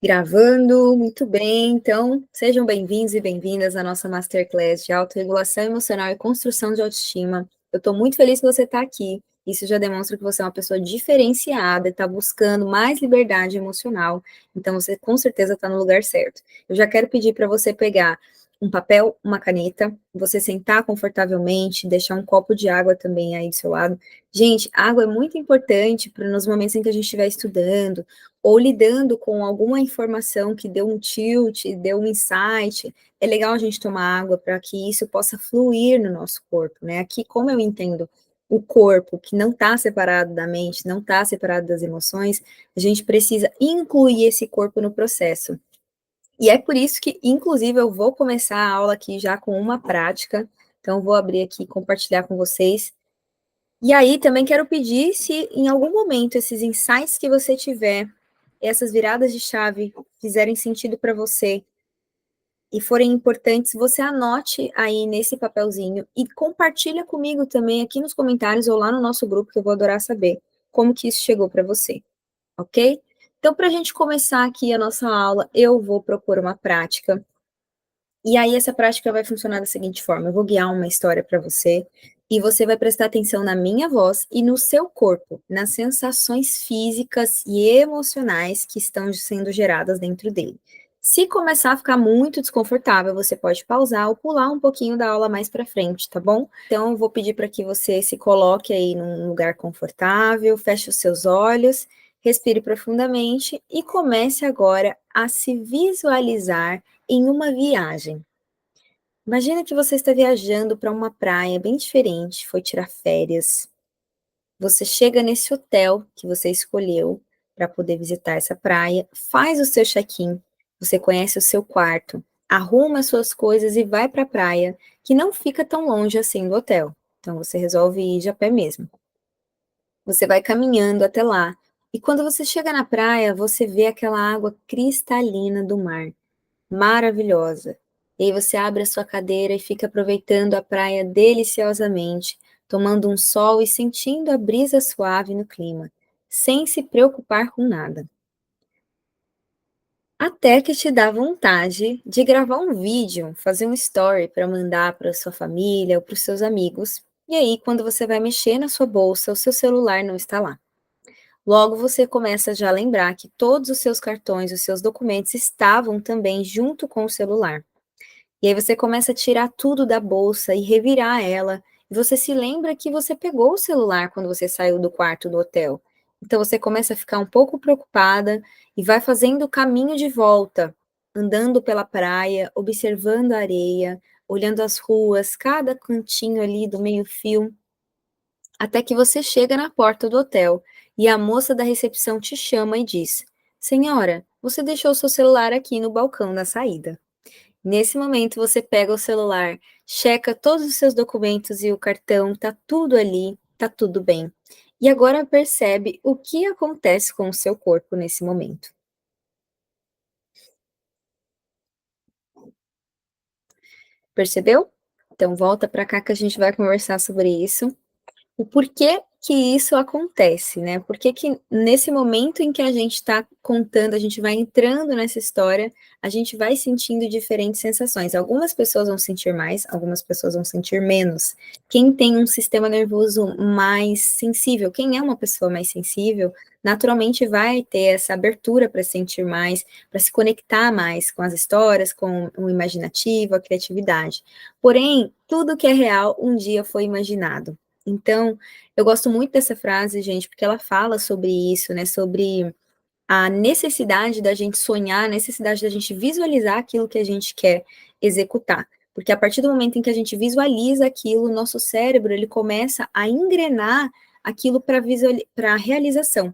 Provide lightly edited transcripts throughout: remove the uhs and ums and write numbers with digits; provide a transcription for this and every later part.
Gravando, muito bem. Então, sejam bem-vindos e bem-vindas à nossa Masterclass de Autorregulação Emocional e Construção de Autoestima. Eu estou muito feliz que você está aqui. Isso já demonstra que você é uma pessoa diferenciada e está buscando mais liberdade emocional. Então, você com certeza está no lugar certo. Eu já quero pedir para você pegar um papel, uma caneta, você sentar confortavelmente, deixar um copo de água também aí do seu lado. Gente, água é muito importante para nos momentos em que a gente estiver estudando, ou lidando com alguma informação que deu um tilt, deu um insight, é legal a gente tomar água para que isso possa fluir no nosso corpo, né? Aqui, como eu entendo o corpo, que não está separado da mente, não está separado das emoções, a gente precisa incluir esse corpo no processo. E é por isso que, inclusive, eu vou começar a aula aqui já com uma prática, então vou abrir aqui e compartilhar com vocês. E aí, também quero pedir se em algum momento esses insights que você tiver, essas viradas de chave fizerem sentido para você e forem importantes, você anote aí nesse papelzinho e compartilha comigo também aqui nos comentários ou lá no nosso grupo, que eu vou adorar saber como que isso chegou para você, ok? Então, para a gente começar aqui a nossa aula, eu vou propor uma prática. E aí, essa prática vai funcionar da seguinte forma: eu vou guiar uma história para você, e você vai prestar atenção na minha voz e no seu corpo, nas sensações físicas e emocionais que estão sendo geradas dentro dele. Se começar a ficar muito desconfortável, você pode pausar ou pular um pouquinho da aula mais para frente, tá bom? Então, eu vou pedir para que você se coloque aí num lugar confortável, feche os seus olhos, respire profundamente e comece agora a se visualizar em uma viagem. Imagina que você está viajando para uma praia bem diferente, foi tirar férias. Você chega nesse hotel que você escolheu para poder visitar essa praia, faz o seu check-in, você conhece o seu quarto, arruma as suas coisas e vai para a praia, que não fica tão longe assim do hotel. Então você resolve ir de a pé mesmo. Você vai caminhando até lá. E quando você chega na praia, você vê aquela água cristalina do mar, maravilhosa. E aí você abre a sua cadeira e fica aproveitando a praia deliciosamente, tomando um sol e sentindo a brisa suave no clima, sem se preocupar com nada. Até que te dá vontade de gravar um vídeo, fazer um story para mandar para sua família ou para os seus amigos. E aí, quando você vai mexer na sua bolsa, o seu celular não está lá. Logo, você começa já a lembrar que todos os seus cartões, os seus documentos estavam também junto com o celular. E aí você começa a tirar tudo da bolsa e revirar ela. E você se lembra que você pegou o celular quando você saiu do quarto do hotel. Então você começa a ficar um pouco preocupada e vai fazendo o caminho de volta, andando pela praia, observando a areia, olhando as ruas, cada cantinho ali do meio-fio, até que você chega na porta do hotel e a moça da recepção te chama e diz: Senhora, você deixou seu celular aqui no balcão da saída. Nesse momento, você pega o celular, checa todos os seus documentos e o cartão, tá tudo ali, tá tudo bem. E agora percebe o que acontece com o seu corpo nesse momento. Percebeu? Então volta para cá que a gente vai conversar sobre isso. O porquê que isso acontece, né? Por que que nesse momento em que a gente está contando, a gente vai entrando nessa história, a gente vai sentindo diferentes sensações. Algumas pessoas vão sentir mais, algumas pessoas vão sentir menos. Quem tem um sistema nervoso mais sensível, quem é uma pessoa mais sensível, naturalmente vai ter essa abertura para sentir mais, para se conectar mais com as histórias, com o imaginativo, a criatividade. Porém, tudo que é real um dia foi imaginado. Então, eu gosto muito dessa frase, gente, porque ela fala sobre isso, né? Sobre a necessidade da gente sonhar, a necessidade da gente visualizar aquilo que a gente quer executar. Porque a partir do momento em que a gente visualiza aquilo, o nosso cérebro ele começa a engrenar aquilo para realização.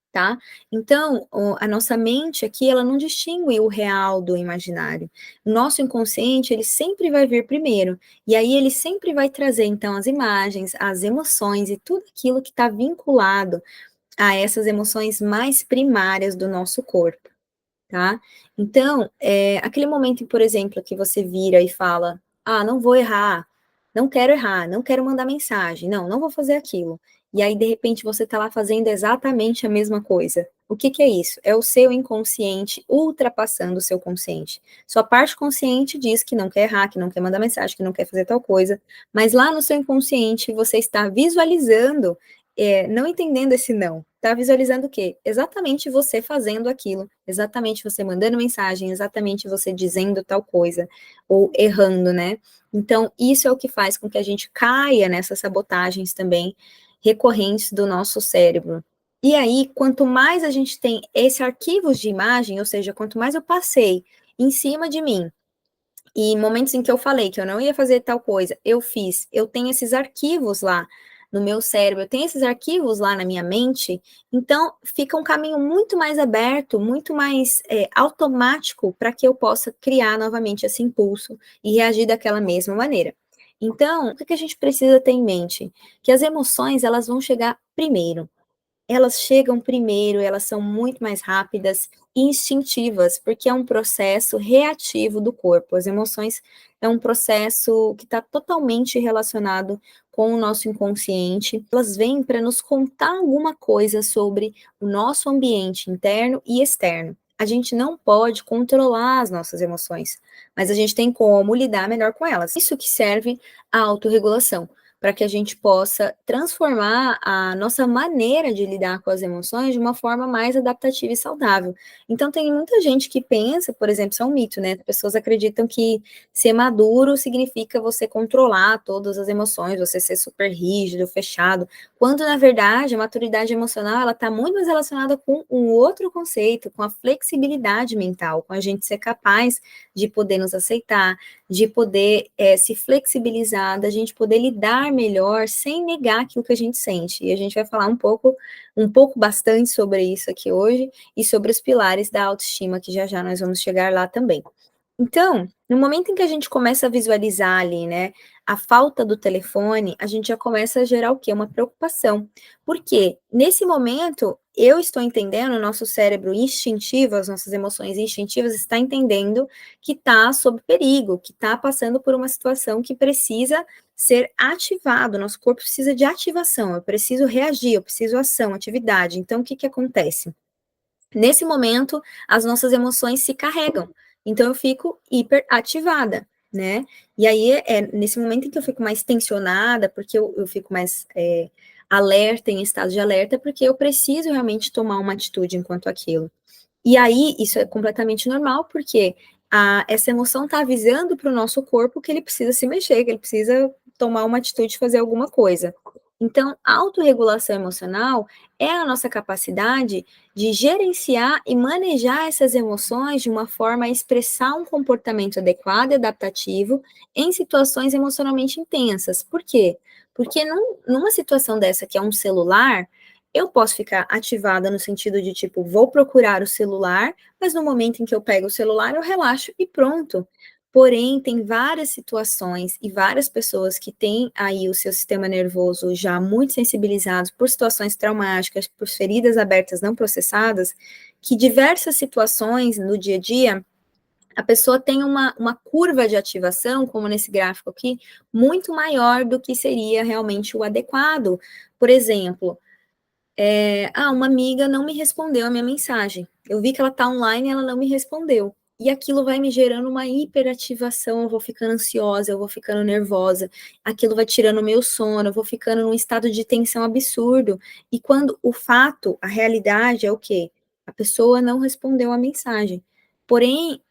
Tá? Então, a nossa mente aqui, ela não distingue o real do imaginário. O nosso inconsciente, ele sempre vai vir primeiro, e aí ele sempre vai trazer, então, as imagens, as emoções e tudo aquilo que está vinculado a essas emoções mais primárias do nosso corpo, tá? Então, aquele momento, por exemplo, que você vira e fala, não vou errar, não quero mandar mensagem, não vou fazer aquilo. E aí, de repente, você está lá fazendo exatamente a mesma coisa. O que que é isso? É o seu inconsciente ultrapassando o seu consciente. Sua parte consciente diz que não quer errar, que não quer mandar mensagem, que não quer fazer tal coisa, mas lá no seu inconsciente você está visualizando, não entendendo esse não. Está visualizando o quê? Exatamente você fazendo aquilo, exatamente você mandando mensagem, exatamente você dizendo tal coisa, ou errando, né? Então, isso é o que faz com que a gente caia nessas sabotagens também recorrentes do nosso cérebro. E aí, quanto mais a gente tem esse arquivos de imagem, ou seja, quanto mais eu passei em cima de mim, e momentos em que eu falei que eu não ia fazer tal coisa, eu fiz, eu tenho esses arquivos lá no meu cérebro, eu tenho esses arquivos lá na minha mente, então fica um caminho muito mais aberto, muito mais automático para que eu possa criar novamente esse impulso e reagir daquela mesma maneira. Então, o que a gente precisa ter em mente? Que as emoções, elas vão chegar primeiro. Elas chegam primeiro, elas são muito mais rápidas e instintivas, porque é um processo reativo do corpo. As emoções é um processo que está totalmente relacionado com o nosso inconsciente. Elas vêm para nos contar alguma coisa sobre o nosso ambiente interno e externo. A gente não pode controlar as nossas emoções, mas a gente tem como lidar melhor com elas. Isso que serve a autorregulação, para que a gente possa transformar a nossa maneira de lidar com as emoções de uma forma mais adaptativa e saudável. Então, tem muita gente que pensa, por exemplo, isso é um mito, né? As pessoas acreditam que ser maduro significa você controlar todas as emoções, você ser super rígido, fechado, quando, na verdade, a maturidade emocional, ela está muito mais relacionada com um outro conceito, com a flexibilidade mental, com a gente ser capaz de poder nos aceitar, de poder se flexibilizar, da gente poder lidar melhor sem negar aquilo que a gente sente. E a gente vai falar um pouco bastante sobre isso aqui hoje e sobre os pilares da autoestima, que já já nós vamos chegar lá também. Então, no momento em que a gente começa a visualizar ali, né, a falta do telefone, a gente já começa a gerar o quê? Uma preocupação. Porque nesse momento eu estou entendendo, o nosso cérebro instintivo, as nossas emoções instintivas está entendendo que está sob perigo, que está passando por uma situação que precisa ser ativado, nosso corpo precisa de ativação, eu preciso reagir, eu preciso ação, atividade. Então, o que que acontece? Nesse momento, as nossas emoções se carregam. Então, eu fico hiperativada, né? E aí, nesse momento em que eu fico mais tensionada, porque eu fico mais alerta, em estado de alerta, porque eu preciso realmente tomar uma atitude enquanto aquilo. E aí, isso é completamente normal, porque essa emoção está avisando para o nosso corpo que ele precisa se mexer, que ele precisa tomar uma atitude, fazer alguma coisa. Então, a autorregulação emocional é a nossa capacidade de gerenciar e manejar essas emoções de uma forma a expressar um comportamento adequado e adaptativo em situações emocionalmente intensas. Por quê? Porque numa situação dessa que é um celular, eu posso ficar ativada no sentido de tipo, vou procurar o celular, mas no momento em que eu pego o celular, eu relaxo e pronto. Porém, tem várias situações e várias pessoas que têm aí o seu sistema nervoso já muito sensibilizado por situações traumáticas, por feridas abertas não processadas, que diversas situações no dia a dia, a pessoa tem uma curva de ativação, como nesse gráfico aqui, muito maior do que seria realmente o adequado. Por exemplo, uma amiga não me respondeu a minha mensagem. Eu vi que ela tá online e ela não me respondeu. E aquilo vai me gerando uma hiperativação, eu vou ficando ansiosa, eu vou ficando nervosa, aquilo vai tirando o meu sono, eu vou ficando num estado de tensão absurdo. E quando o fato, a realidade é o quê? A pessoa não respondeu a mensagem. Porém,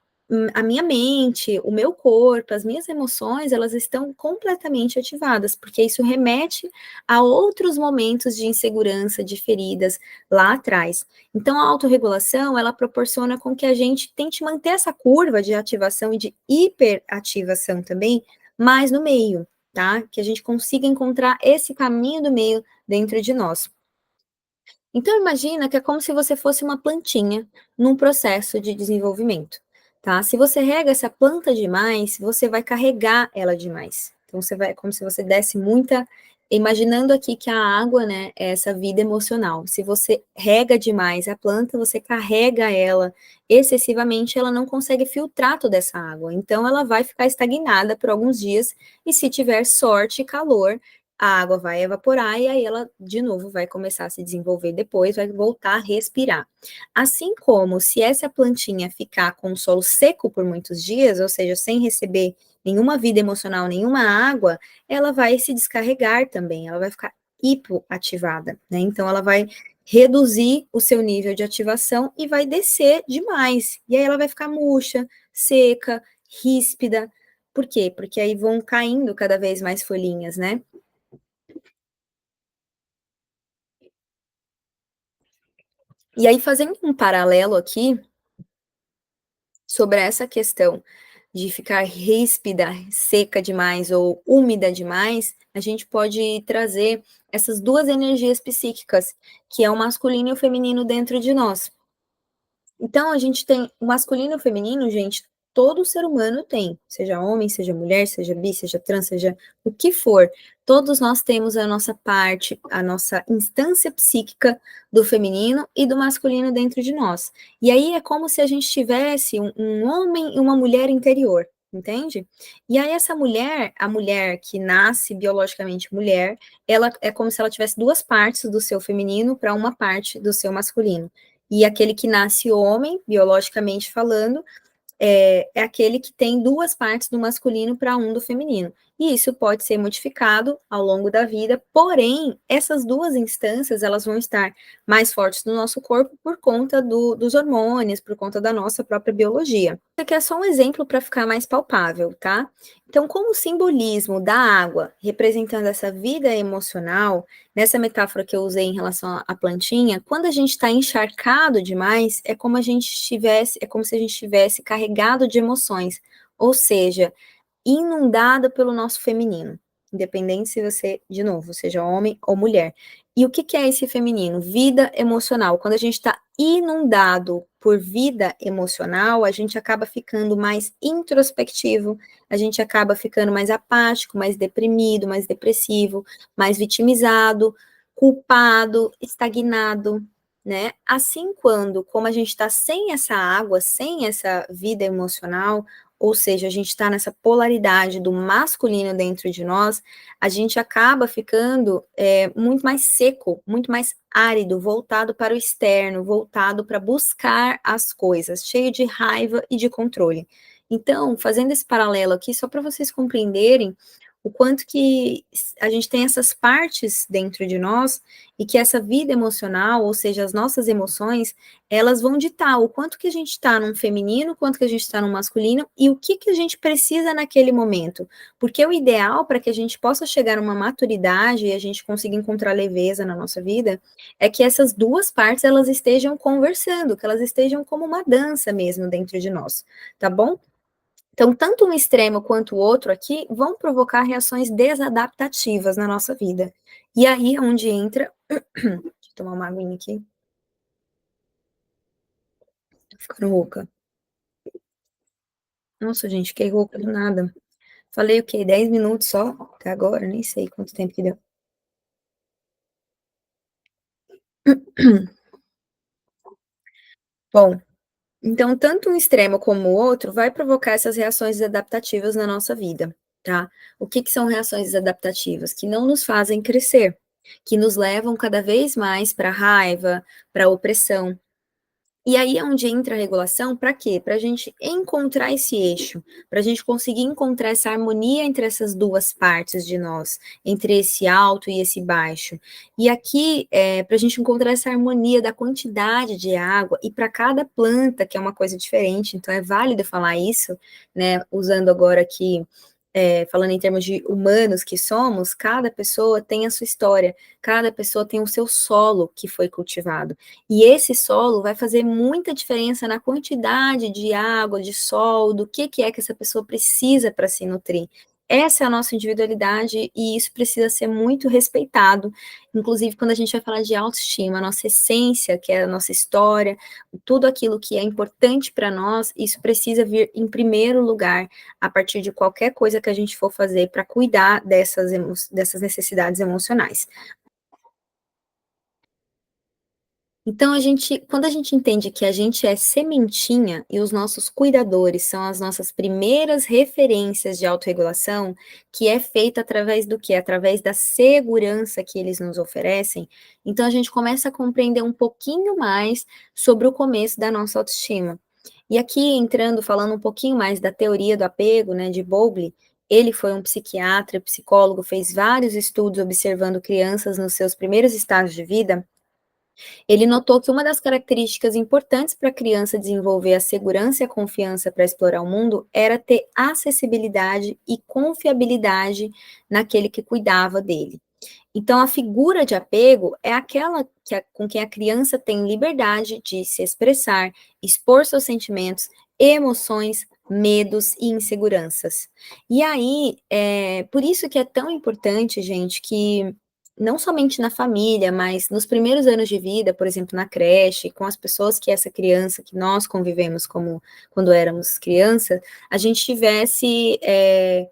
a minha mente, o meu corpo, as minhas emoções, elas estão completamente ativadas, porque isso remete a outros momentos de insegurança, de feridas lá atrás. Então, a autorregulação, ela proporciona com que a gente tente manter essa curva de ativação e de hiperativação também, mais no meio, tá? Que a gente consiga encontrar esse caminho do meio dentro de nós. Então, imagina que é como se você fosse uma plantinha num processo de desenvolvimento, tá? Se você rega essa planta demais, você vai carregar ela demais. Então, você vai, como se você desse muita. Imaginando aqui que a água, né, é essa vida emocional. Se você rega demais a planta, você carrega ela excessivamente, ela não consegue filtrar toda essa água. Então, ela vai ficar estagnada por alguns dias, e se tiver sorte e calor, a água vai evaporar e aí ela de novo vai começar a se desenvolver depois, vai voltar a respirar. Assim como se essa plantinha ficar com o solo seco por muitos dias, ou seja, sem receber nenhuma vida emocional, nenhuma água, ela vai se descarregar também, ela vai ficar hipoativada, né? Então ela vai reduzir o seu nível de ativação e vai descer demais. E aí ela vai ficar murcha, seca, ríspida. Por quê? Porque aí vão caindo cada vez mais folhinhas, né? E aí, fazendo um paralelo aqui sobre essa questão de ficar ríspida, seca demais ou úmida demais, a gente pode trazer essas duas energias psíquicas, que é o masculino e o feminino dentro de nós. Então, a gente tem o masculino e o feminino, gente, todo ser humano tem, seja homem, seja mulher, seja bi, seja trans, seja o que for. Todos nós temos a nossa parte, a nossa instância psíquica do feminino e do masculino dentro de nós. E aí é como se a gente tivesse um homem e uma mulher interior, entende? E aí essa mulher, a mulher que nasce biologicamente mulher, ela é como se ela tivesse duas partes do seu feminino para uma parte do seu masculino. E aquele que nasce homem, biologicamente falando, é aquele que tem duas partes do masculino para um do feminino. E isso pode ser modificado ao longo da vida, porém, essas duas instâncias, elas vão estar mais fortes no nosso corpo por conta dos hormônios, por conta da nossa própria biologia. Isso aqui é só um exemplo para ficar mais palpável, tá? Então, como o simbolismo da água, representando essa vida emocional, nessa metáfora que eu usei em relação à plantinha, quando a gente está encharcado demais, é como a gente estivesse, é como se a gente estivesse carregado de emoções, ou seja, inundado pelo nosso feminino, independente se você, de novo, seja homem ou mulher. E o que que é esse feminino? Vida emocional. Quando a gente está inundado por vida emocional, a gente acaba ficando mais introspectivo, a gente acaba ficando mais apático, mais deprimido, mais depressivo, mais vitimizado, culpado, estagnado, né? Assim, como a gente está sem essa água, sem essa vida emocional, ou seja, a gente está nessa polaridade do masculino dentro de nós, a gente acaba ficando muito mais seco, muito mais árido, voltado para o externo, voltado para buscar as coisas, cheio de raiva e de controle. Então, fazendo esse paralelo aqui, só para vocês compreenderem o quanto que a gente tem essas partes dentro de nós e que essa vida emocional, ou seja, as nossas emoções, elas vão ditar o quanto que a gente está num feminino, quanto que a gente está num masculino e o que que a gente precisa naquele momento. Porque o ideal para que a gente possa chegar a uma maturidade e a gente consiga encontrar leveza na nossa vida é que essas duas partes elas estejam conversando, que elas estejam como uma dança mesmo dentro de nós, tá bom? Então, tanto um extremo quanto o outro aqui vão provocar reações desadaptativas na nossa vida. E aí é onde entra. Deixa eu tomar uma aguinha aqui, tô ficando rouca. Nossa, gente, fiquei rouca do nada. Falei o quê? 10 minutos só? Até agora, nem sei quanto tempo que deu. Bom, então tanto um extremo como o outro vai provocar essas reações adaptativas na nossa vida, tá? O que que são reações adaptativas? Que não nos fazem crescer, que nos levam cada vez mais para raiva, para opressão. E aí é onde entra a regulação, para quê? Para a gente encontrar esse eixo, para a gente conseguir encontrar essa harmonia entre essas duas partes de nós, entre esse alto e esse baixo. E aqui, para a gente encontrar essa harmonia da quantidade de água, e para cada planta, que é uma coisa diferente, então é válido falar isso, né? Usando agora aqui, falando em termos de humanos que somos, cada pessoa tem a sua história, cada pessoa tem o seu solo que foi cultivado. E esse solo vai fazer muita diferença na quantidade de água, de sol, do que é que essa pessoa precisa para se nutrir. Essa é a nossa individualidade e isso precisa ser muito respeitado. Inclusive, quando a gente vai falar de autoestima, a nossa essência, que é a nossa história, tudo aquilo que é importante para nós, isso precisa vir em primeiro lugar, a partir de qualquer coisa que a gente for fazer para cuidar dessas necessidades emocionais. Então quando a gente entende que a gente é sementinha e os nossos cuidadores são as nossas primeiras referências de autorregulação, que é feita através do quê? Através da segurança que eles nos oferecem, então a gente começa a compreender um pouquinho mais sobre o começo da nossa autoestima. E aqui entrando, falando um pouquinho mais da teoria do apego, né, de Bowlby, ele foi um psiquiatra, psicólogo, fez vários estudos observando crianças nos seus primeiros estágios de vida. Ele notou que uma das características importantes para a criança desenvolver a segurança e a confiança para explorar o mundo era ter acessibilidade e confiabilidade naquele que cuidava dele. Então, a figura de apego é aquela com quem a criança tem liberdade de se expressar, expor seus sentimentos, emoções, medos e inseguranças. E aí, por isso que é tão importante, gente, que não somente na família, mas nos primeiros anos de vida, por exemplo, na creche, com as pessoas que essa criança, que nós convivemos como quando éramos criança, a gente tivesse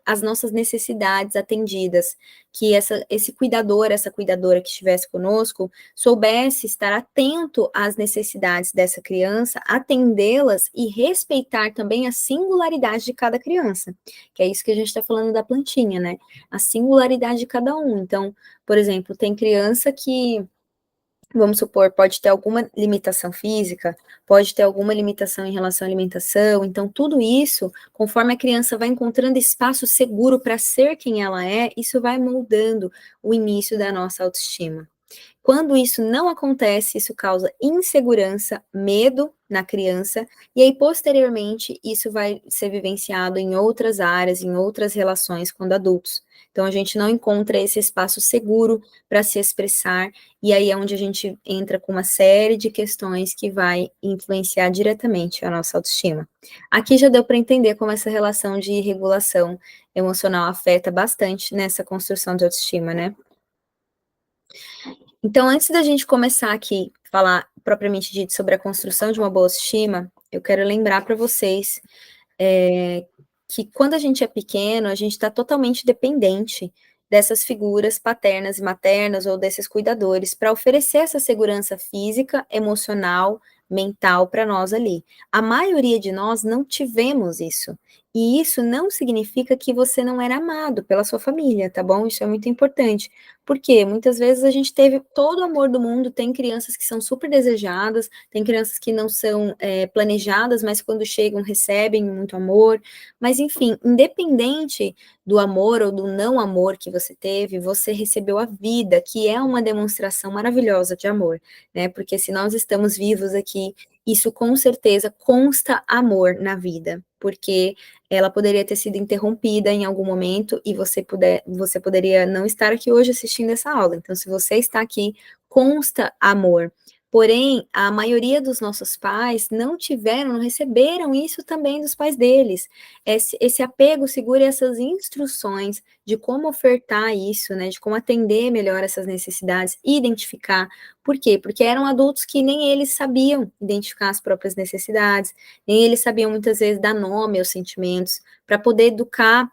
as nossas necessidades atendidas, que esse cuidador, essa cuidadora que estivesse conosco, soubesse estar atento às necessidades dessa criança, atendê-las e respeitar também a singularidade de cada criança, que é isso que a gente está falando da plantinha, né? A singularidade de cada um. Então, por exemplo, tem criança que, vamos supor, pode ter alguma limitação física, pode ter alguma limitação em relação à alimentação, então tudo isso, conforme a criança vai encontrando espaço seguro para ser quem ela é, isso vai moldando o início da nossa autoestima. Quando isso não acontece, isso causa insegurança, medo na criança, e aí posteriormente isso vai ser vivenciado em outras áreas, em outras relações quando adultos. Então a gente não encontra esse espaço seguro para se expressar, e aí é onde a gente entra com uma série de questões que vai influenciar diretamente a nossa autoestima. Aqui já deu para entender como essa relação de regulação emocional afeta bastante nessa construção de autoestima, né? Então, antes da gente começar aqui, falar propriamente dito sobre a construção de uma boa autoestima, eu quero lembrar para vocês eh, que quando a gente é pequeno, a gente está totalmente dependente dessas figuras paternas e maternas ou desses cuidadores para oferecer essa segurança física, emocional, mental para nós ali. A maioria de nós não tivemos isso. E isso não significa que você não era amado pela sua família, tá bom? Isso é muito importante. Porque muitas vezes a gente teve todo o amor do mundo, tem crianças que são super desejadas, tem crianças que não são planejadas, mas quando chegam recebem muito amor. Mas, enfim, independente do amor ou do não amor que você teve, você recebeu a vida, que é uma demonstração maravilhosa de amor, né? Porque se nós estamos vivos aqui, isso com certeza consta amor na vida, porque ela poderia ter sido interrompida em algum momento e você poderia não estar aqui hoje assistindo essa aula. Então, se você está aqui, consta amor. Porém, a maioria dos nossos pais não tiveram, não receberam isso também dos pais deles. Esse apego seguro e essas instruções de como ofertar isso, né, de como atender melhor essas necessidades, identificar. Por quê? Porque eram adultos que nem eles sabiam identificar as próprias necessidades, nem eles sabiam muitas vezes dar nome aos sentimentos, para poder educar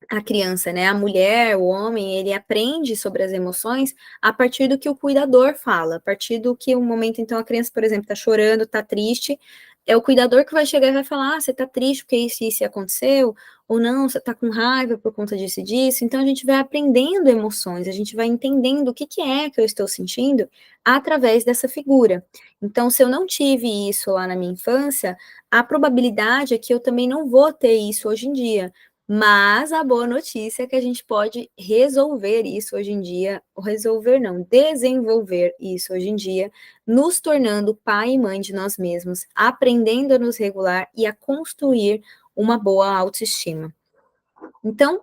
a criança, né? A mulher, o homem, ele aprende sobre as emoções a partir do que o cuidador fala, a partir do que o momento, então, a criança, por exemplo, está chorando, está triste, é o cuidador que vai chegar e vai falar: ah, você está triste porque isso e isso aconteceu, ou não, você está com raiva por conta disso e disso. Então, a gente vai aprendendo emoções, a gente vai entendendo o que, que é que eu estou sentindo através dessa figura. Então, se eu não tive isso lá na minha infância, a probabilidade é que eu também não vou ter isso hoje em dia. Mas a boa notícia é que a gente pode resolver isso hoje em dia, resolver não, desenvolver isso hoje em dia, nos tornando pai e mãe de nós mesmos, aprendendo a nos regular e a construir uma boa autoestima. Então,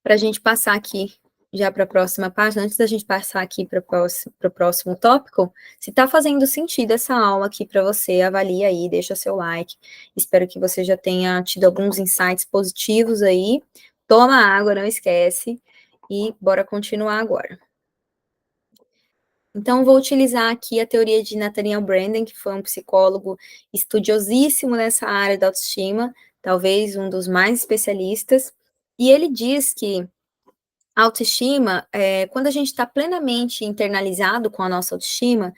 para a gente passar aqui já para a próxima página, antes da gente passar aqui para o próximo tópico, se está fazendo sentido essa aula aqui para você, avalia aí, deixa seu like. Espero que você já tenha tido alguns insights positivos aí. Toma água, não esquece. E bora continuar agora. Então, vou utilizar aqui a teoria de Nathaniel Branden, que foi um psicólogo estudiosíssimo nessa área da autoestima, talvez um dos mais especialistas, e ele diz que a autoestima, quando a gente está plenamente internalizado com a nossa autoestima,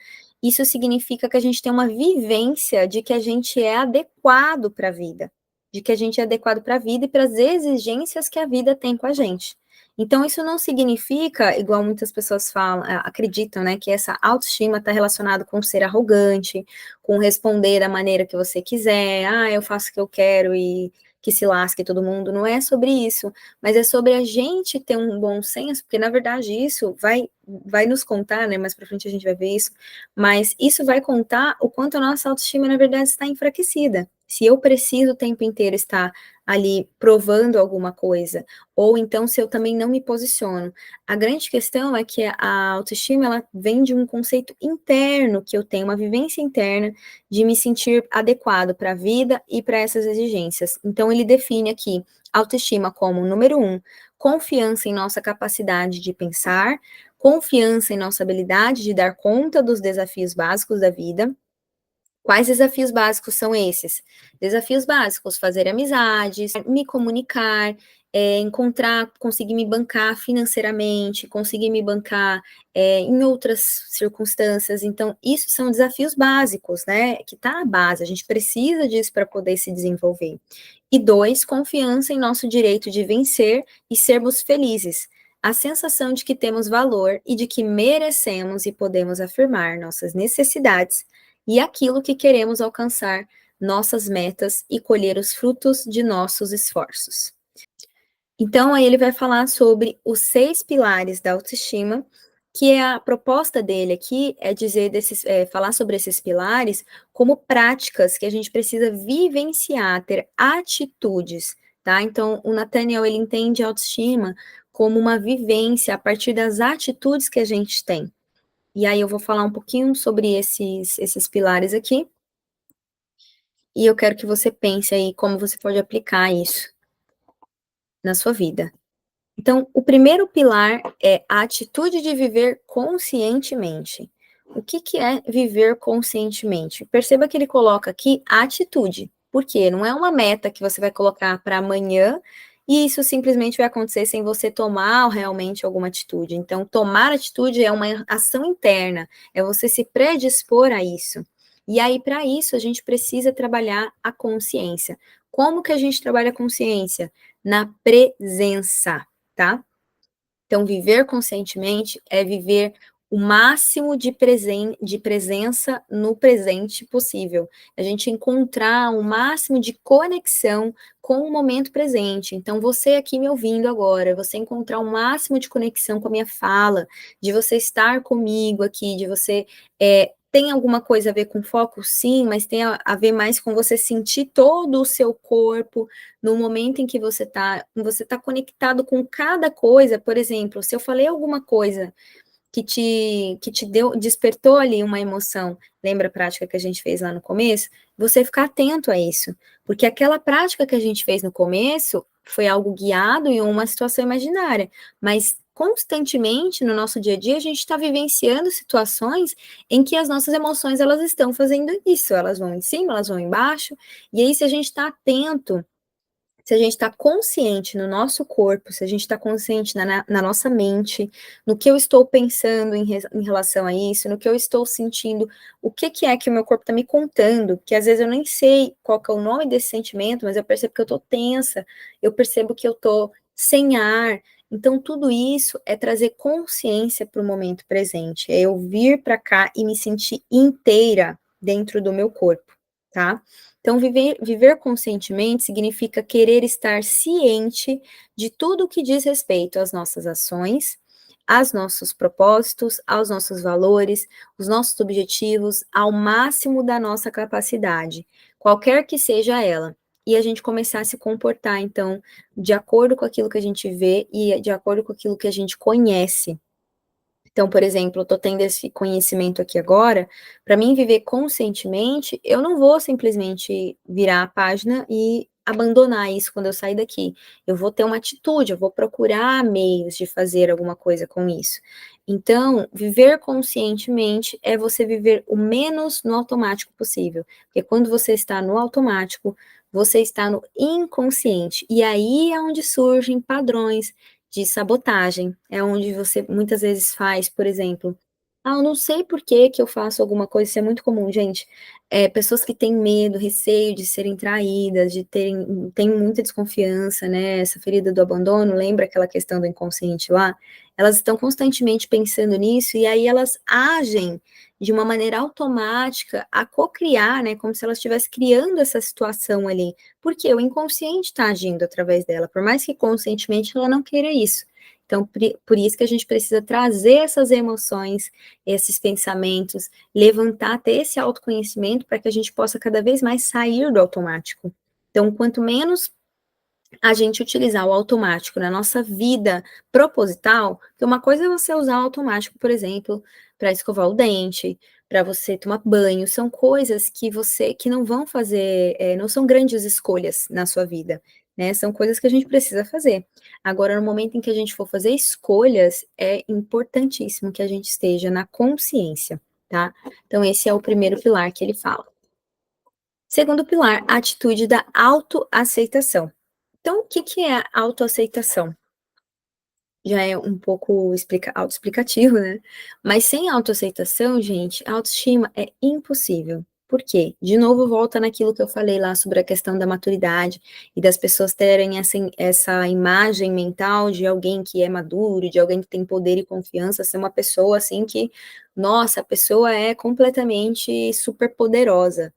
isso significa que a gente tem uma vivência de que a gente é adequado para a vida, de que a gente é adequado para a vida e para as exigências que a vida tem com a gente. Então, isso não significa, igual muitas pessoas falam, acreditam, né, que essa autoestima está relacionada com ser arrogante, com responder da maneira que você quiser, eu faço o que eu quero e que se lasque todo mundo. Não é sobre isso, mas é sobre a gente ter um bom senso, porque na verdade isso vai nos contar, né, mais para frente a gente vai ver isso, mas isso vai contar o quanto a nossa autoestima, na verdade, está enfraquecida. Se eu preciso o tempo inteiro estar ali provando alguma coisa, ou então se eu também não me posiciono. A grande questão é que a autoestima, ela vem de um conceito interno, que eu tenho uma vivência interna de me sentir adequado para a vida e para essas exigências. Então, ele define aqui autoestima como, número um, confiança em nossa capacidade de pensar, confiança em nossa habilidade de dar conta dos desafios básicos da vida. Quais desafios básicos são esses? Desafios básicos: fazer amizades, me comunicar, encontrar, conseguir me bancar financeiramente, conseguir me bancar em outras circunstâncias. Então, isso são desafios básicos, né? Que está na base, a gente precisa disso para poder se desenvolver. E dois, confiança em nosso direito de vencer e sermos felizes. A sensação de que temos valor e de que merecemos e podemos afirmar nossas necessidades e aquilo que queremos alcançar, nossas metas e colher os frutos de nossos esforços. Então, aí ele vai falar sobre os 6 pilares da autoestima, que é a proposta dele aqui é dizer falar sobre esses pilares como práticas que a gente precisa vivenciar, ter atitudes, tá? Então, o Nathaniel, ele entende a autoestima como uma vivência a partir das atitudes que a gente tem. E aí eu vou falar um pouquinho sobre esses pilares aqui, e eu quero que você pense aí como você pode aplicar isso na sua vida. Então, o primeiro pilar é a atitude de viver conscientemente. O que, que é viver conscientemente? Perceba que ele coloca aqui a atitude, porque não é uma meta que você vai colocar para amanhã e isso simplesmente vai acontecer sem você tomar realmente alguma atitude. Então, tomar atitude é uma ação interna, é você se predispor a isso. E aí, para isso, a gente precisa trabalhar a consciência. Como que a gente trabalha a consciência? Na presença, tá? Então, viver conscientemente é viver o máximo de presença no presente possível. A gente encontrar o máximo de conexão com o momento presente. Então, você aqui me ouvindo agora, você encontrar o máximo de conexão com a minha fala, de você estar comigo aqui, de você. Tem alguma coisa a ver com foco? Sim, mas tem a ver mais com você sentir todo o seu corpo, no momento em que você tá conectado com cada coisa. Por exemplo, se eu falei alguma coisa que te despertou ali uma emoção, lembra a prática que a gente fez lá no começo? Você ficar atento a isso, porque aquela prática que a gente fez no começo foi algo guiado em uma situação imaginária, mas constantemente no nosso dia a dia a gente está vivenciando situações em que as nossas emoções elas estão fazendo isso, elas vão em cima, elas vão embaixo, e aí se a gente está atento, se a gente está consciente no nosso corpo, se a gente está consciente na nossa mente, no que eu estou pensando em relação a isso, no que eu estou sentindo, o que, que é que o meu corpo está me contando, que às vezes eu nem sei qual que é o nome desse sentimento, mas eu percebo que eu estou tensa, eu percebo que eu estou sem ar. Então, tudo isso é trazer consciência para o momento presente, é eu vir para cá e me sentir inteira dentro do meu corpo, tá? Então, viver conscientemente significa querer estar ciente de tudo o que diz respeito às nossas ações, aos nossos propósitos, aos nossos valores, os nossos objetivos, ao máximo da nossa capacidade, qualquer que seja ela. E a gente começar a se comportar, então, de acordo com aquilo que a gente vê e de acordo com aquilo que a gente conhece. Então, por exemplo, eu estou tendo esse conhecimento aqui agora, para mim viver conscientemente, eu não vou simplesmente virar a página e abandonar isso quando eu sair daqui. Eu vou ter uma atitude, eu vou procurar meios de fazer alguma coisa com isso. Então, viver conscientemente é você viver o menos no automático possível. Porque quando você está no automático, você está no inconsciente. E aí é onde surgem padrões de sabotagem, é onde você muitas vezes faz, por exemplo, Ah, eu não sei por que que eu faço alguma coisa, isso é muito comum, gente. Pessoas que têm medo, receio de serem traídas, de terem têm muita desconfiança, né, essa ferida do abandono, lembra aquela questão do inconsciente lá? Elas estão constantemente pensando nisso, e aí elas agem de uma maneira automática a cocriar, né, como se elas estivessem criando essa situação ali, porque o inconsciente está agindo através dela, por mais que conscientemente ela não queira isso. Então, por isso que a gente precisa trazer essas emoções, esses pensamentos, levantar, ter esse autoconhecimento para que a gente possa cada vez mais sair do automático. Então, quanto menos a gente utilizar o automático na nossa vida proposital, que uma coisa é você usar o automático, por exemplo, para escovar o dente, para você tomar banho, são coisas que não vão fazer, não são grandes escolhas na sua vida, né? São coisas que a gente precisa fazer. Agora, no momento em que a gente for fazer escolhas, é importantíssimo que a gente esteja na consciência, tá? Então, esse é o primeiro pilar que ele fala. Segundo pilar, a atitude da autoaceitação. Então, o que que é a autoaceitação? Já é um pouco autoexplicativo, né, mas sem autoaceitação, gente, a autoestima é impossível. Por quê? De novo volta naquilo que eu falei lá sobre a questão da maturidade e das pessoas terem essa imagem mental de alguém que é maduro, de alguém que tem poder e confiança, ser uma pessoa, assim, que, nossa, a pessoa é completamente super poderosa.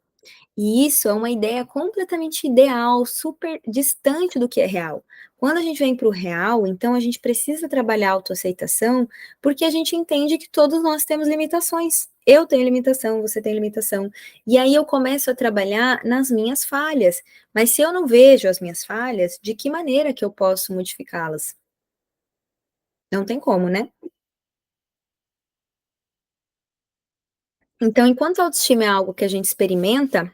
E isso é uma ideia completamente ideal, super distante do que é real. Quando a gente vem para o real, então a gente precisa trabalhar a autoaceitação, porque a gente entende que todos nós temos limitações. Eu tenho limitação, você tem limitação. E aí eu começo a trabalhar nas minhas falhas. Mas se eu não vejo as minhas falhas, de que maneira que eu posso modificá-las? Não tem como, né? Então, enquanto a autoestima é algo que a gente experimenta,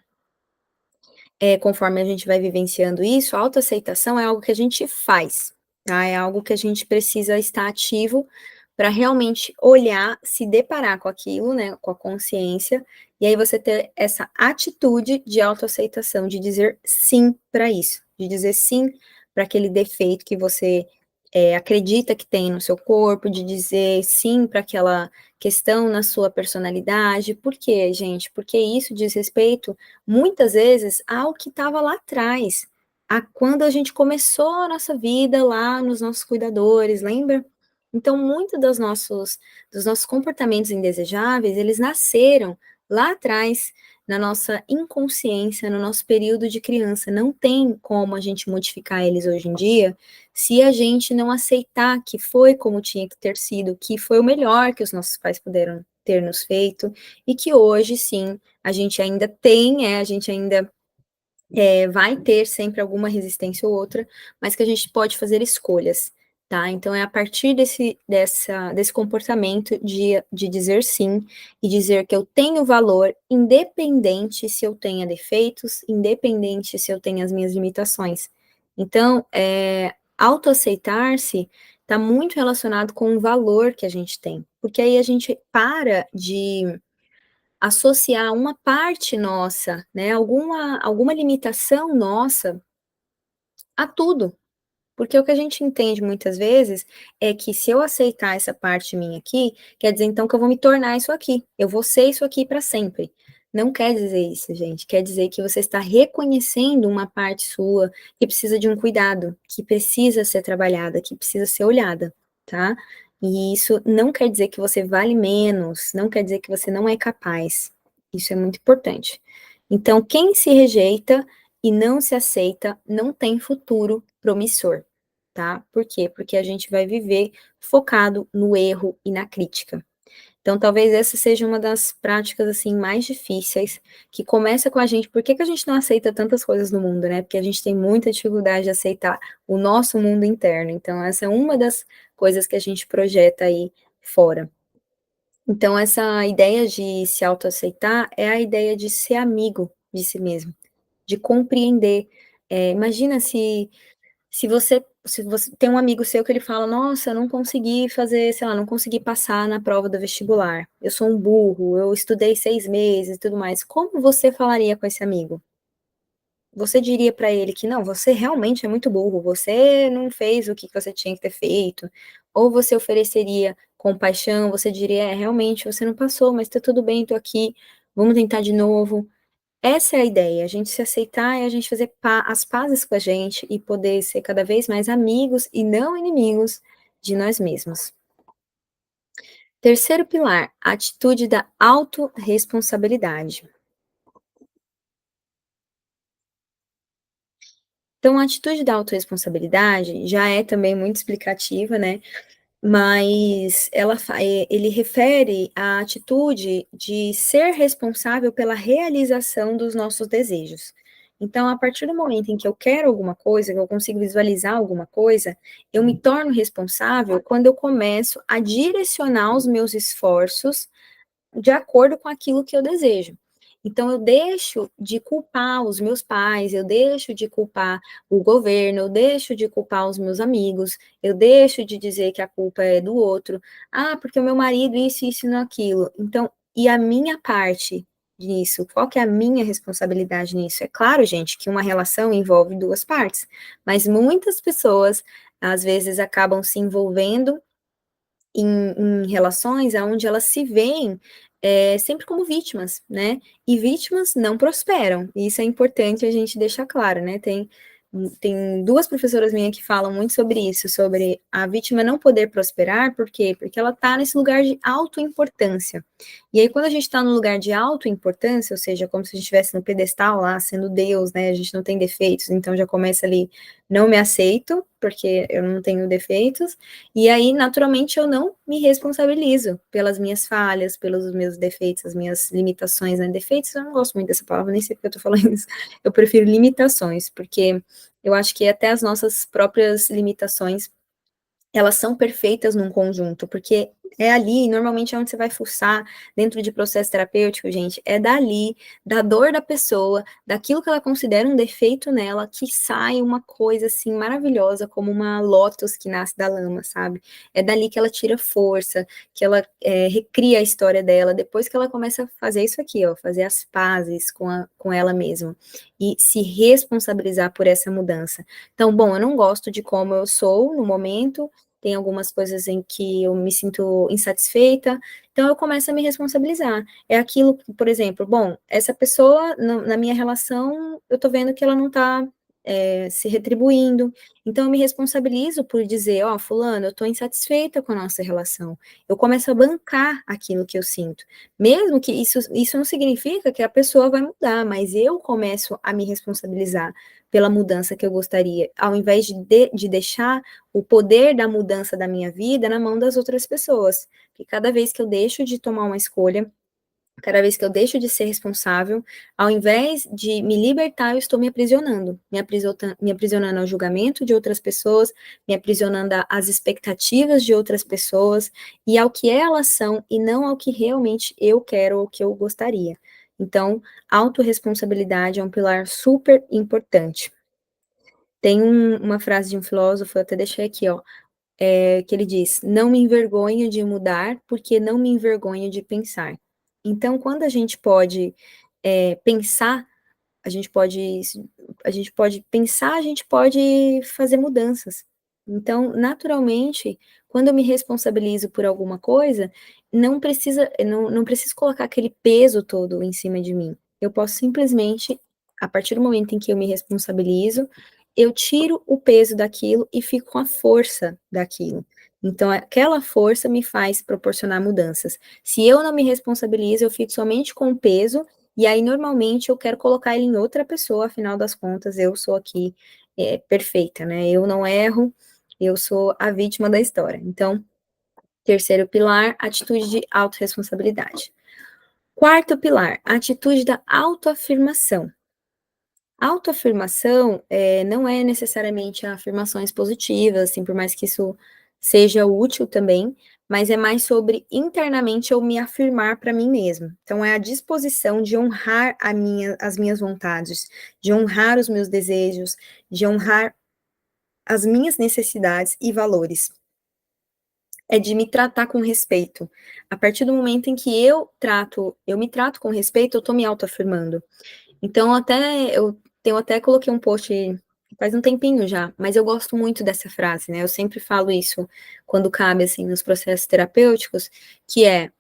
conforme a gente vai vivenciando isso, a autoaceitação é algo que a gente faz, tá? É algo que a gente precisa estar ativo para realmente olhar, se deparar com aquilo, né, com a consciência, e aí você ter essa atitude de autoaceitação, de dizer sim para isso, de dizer sim para aquele defeito que você acredita que tem no seu corpo, de dizer sim para aquela questão na sua personalidade. Por quê, gente? Porque isso diz respeito muitas vezes ao que estava lá atrás, a quando a gente começou a nossa vida lá nos nossos cuidadores, lembra? Então, muito dos nossos comportamentos indesejáveis, eles nasceram lá atrás, na nossa inconsciência, no nosso período de criança. Não tem como a gente modificar eles hoje em dia se a gente não aceitar que foi como tinha que ter sido, que foi o melhor que os nossos pais puderam ter nos feito, e que hoje sim a gente ainda tem, a gente ainda vai ter sempre alguma resistência ou outra, mas que a gente pode fazer escolhas, tá? Então é a partir desse comportamento de dizer sim e dizer que eu tenho valor, independente se eu tenha defeitos, independente se eu tenho as minhas limitações. Então, autoaceitar-se está muito relacionado com o valor que a gente tem, porque aí a gente para de associar uma parte nossa, né, alguma limitação nossa a tudo. Porque o que a gente entende muitas vezes é que se eu aceitar essa parte minha aqui, quer dizer então que eu vou me tornar isso aqui, eu vou ser isso aqui para sempre. Não quer dizer isso, gente. Quer dizer que você está reconhecendo uma parte sua que precisa de um cuidado, que precisa ser trabalhada, que precisa ser olhada, tá? E isso não quer dizer que você vale menos, não quer dizer que você não é capaz. Isso é muito importante. Então, quem se rejeita e não se aceita não tem futuro promissor, tá? Por quê? Porque a gente vai viver focado no erro e na crítica. Então, talvez essa seja uma das práticas, assim, mais difíceis, que começa com a gente. Por que que a gente não aceita tantas coisas no mundo, né? Porque a gente tem muita dificuldade de aceitar o nosso mundo interno. Então, essa é uma das coisas que a gente projeta aí fora. Então, essa ideia de se autoaceitar é a ideia de ser amigo de si mesmo, de compreender. Imagina se você tem um amigo seu que ele fala: "Nossa, eu não consegui fazer, sei lá, não consegui passar na prova do vestibular. Eu sou um burro, eu estudei 6 meses e tudo mais". Como você falaria com esse amigo? Você diria para ele que: "Não, você realmente é muito burro, você não fez o que você tinha que ter feito", ou você ofereceria compaixão, você diria: "É, realmente você não passou, mas tá tudo bem, tô aqui, vamos tentar de novo". Essa é a ideia, a gente se aceitar e a gente fazer as pazes com a gente e poder ser cada vez mais amigos e não inimigos de nós mesmos. Terceiro pilar, a atitude da autorresponsabilidade. Então, a atitude da autorresponsabilidade já é também muito explicativa, né, mas ele refere à atitude de ser responsável pela realização dos nossos desejos. Então, a partir do momento em que eu quero alguma coisa, que eu consigo visualizar alguma coisa, eu me torno responsável quando eu começo a direcionar os meus esforços de acordo com aquilo que eu desejo. Então, eu deixo de culpar os meus pais, eu deixo de culpar o governo, eu deixo de culpar os meus amigos, eu deixo de dizer que a culpa é do outro. Ah, porque o meu marido isso e não aquilo. Então, e a minha parte nisso? Qual que é a minha responsabilidade nisso? É claro, gente, que uma relação envolve duas partes, mas muitas pessoas às vezes acabam se envolvendo em relações aonde elas se veem, sempre como vítimas, né, e vítimas não prosperam, e isso é importante a gente deixar claro, né, tem 2 professoras minhas que falam muito sobre isso, sobre a vítima não poder prosperar, por quê? Porque ela tá nesse lugar de autoimportância. E aí quando a gente tá no lugar de autoimportância, ou seja, como se a gente estivesse no pedestal lá, sendo Deus, né, a gente não tem defeitos, então já começa ali, não me aceito, porque eu não tenho defeitos, e aí, naturalmente, eu não me responsabilizo pelas minhas falhas, pelos meus defeitos, as minhas limitações, né? Defeitos, eu não gosto muito dessa palavra, nem sei porque eu tô falando isso. Eu prefiro limitações, porque eu acho que até as nossas próprias limitações elas são perfeitas num conjunto, porque é ali, normalmente é onde você vai fuçar dentro de processo terapêutico, gente, é dali, da dor da pessoa, daquilo que ela considera um defeito nela, que sai uma coisa assim maravilhosa, como uma lótus que nasce da lama, sabe? É dali que ela tira força, que ela recria a história dela, depois que ela começa a fazer isso aqui, ó, fazer as pazes com ela mesma e se responsabilizar por essa mudança. Então, bom, eu não gosto de como eu sou no momento, tem algumas coisas em que eu me sinto insatisfeita, então eu começo a me responsabilizar. É aquilo que, por exemplo, bom, essa pessoa, na minha relação, eu tô vendo que ela não tá se retribuindo, então eu me responsabilizo por dizer, ó, fulano, eu tô insatisfeita com a nossa relação. Eu começo a bancar aquilo que eu sinto. Mesmo que isso não significa que a pessoa vai mudar, mas eu começo a me responsabilizar pela mudança que eu gostaria, ao invés de deixar o poder da mudança da minha vida na mão das outras pessoas. Porque cada vez que eu deixo de tomar uma escolha, cada vez que eu deixo de ser responsável, ao invés de me libertar, eu estou me aprisionando, me aprisionando ao julgamento de outras pessoas, me aprisionando às expectativas de outras pessoas e ao que elas são e não ao que realmente eu quero ou que eu gostaria. Então, autorresponsabilidade é um pilar super importante. Tem uma frase de um filósofo, eu até deixei aqui, ó, que ele diz: "Não me envergonho de mudar, porque não me envergonho de pensar". Então, quando a gente pode, pensar, a gente pode a gente pode pensar, a gente pode fazer mudanças. Então, naturalmente, quando eu me responsabilizo por alguma coisa, não preciso colocar aquele peso todo em cima de mim. Eu posso simplesmente, a partir do momento em que eu me responsabilizo, eu tiro o peso daquilo e fico com a força daquilo. Então, aquela força me faz proporcionar mudanças. Se eu não me responsabilizo, eu fico somente com o peso e aí, normalmente, eu quero colocar ele em outra pessoa, afinal das contas, eu sou aqui, perfeita, né, eu não erro, eu sou a vítima da história. Então, terceiro pilar, atitude de autorresponsabilidade. Quarto pilar, atitude da autoafirmação. Autoafirmação, não é necessariamente afirmações positivas, assim, por mais que isso seja útil também, mas é mais sobre internamente eu me afirmar para mim mesma. Então é a disposição de honrar as minhas vontades, de honrar os meus desejos, de honrar as minhas necessidades e valores. É de me tratar com respeito. A partir do momento em que eu me trato com respeito, eu estou me autoafirmando. Então, eu até coloquei um post Faz um tempinho já, mas eu gosto muito dessa frase, né? Eu sempre falo isso quando cabe, assim, nos processos terapêuticos, que é: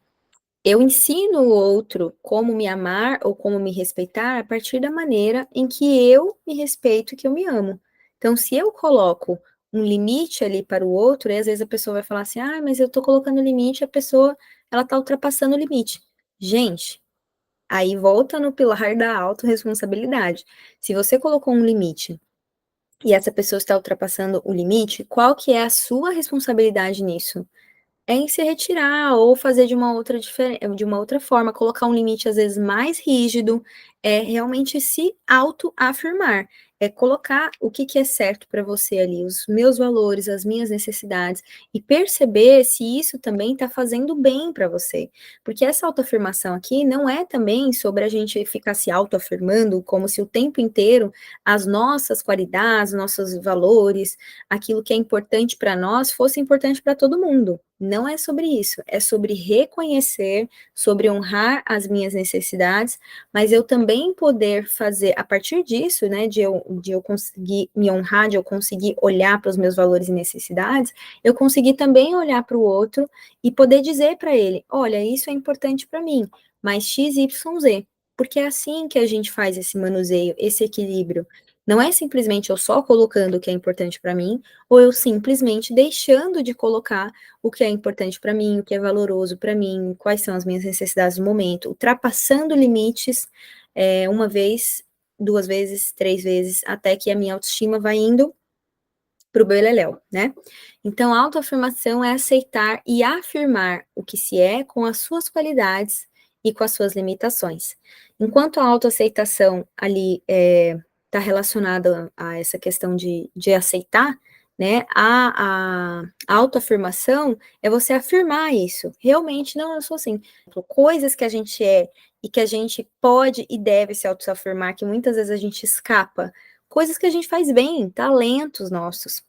eu ensino o outro como me amar ou como me respeitar a partir da maneira em que eu me respeito e que eu me amo. Então, se eu coloco um limite ali para o outro, e às vezes a pessoa vai falar assim: ah, mas eu tô colocando limite, a pessoa, ela tá ultrapassando o limite. Gente, aí volta no pilar da autorresponsabilidade. Se você colocou um limite e essa pessoa está ultrapassando o limite, qual que é a sua responsabilidade nisso? É em se retirar ou fazer de uma outra forma, colocar um limite às vezes mais rígido, é realmente se autoafirmar, é colocar o que que é certo para você ali, os meus valores, as minhas necessidades, e perceber se isso também está fazendo bem para você. Porque essa autoafirmação aqui não é também sobre a gente ficar se autoafirmando como se o tempo inteiro as nossas qualidades, nossos valores, aquilo que é importante para nós fosse importante para todo mundo. Não é sobre isso, é sobre reconhecer, sobre honrar as minhas necessidades, mas eu também poder fazer, a partir disso, né, de eu conseguir me honrar, de eu conseguir olhar para os meus valores e necessidades, eu conseguir também olhar para o outro e poder dizer para ele: olha, isso é importante para mim, mas X, Y, Z. Porque é assim que a gente faz esse manuseio, esse equilíbrio. Não é simplesmente eu só colocando o que é importante para mim, ou eu simplesmente deixando de colocar o que é importante para mim, o que é valoroso para mim, quais são as minhas necessidades do momento, ultrapassando limites uma vez, duas vezes, três vezes, até que a minha autoestima vai indo para o beleléu, né? Então, a autoafirmação é aceitar e afirmar o que se é com as suas qualidades e com as suas limitações. Enquanto a autoaceitação ali está relacionada a essa questão de aceitar, né? A autoafirmação é você afirmar isso. Realmente, não, eu sou assim. Coisas que a gente é e que a gente pode e deve se autoafirmar, que muitas vezes a gente escapa. Coisas que a gente faz bem, talentos nossos,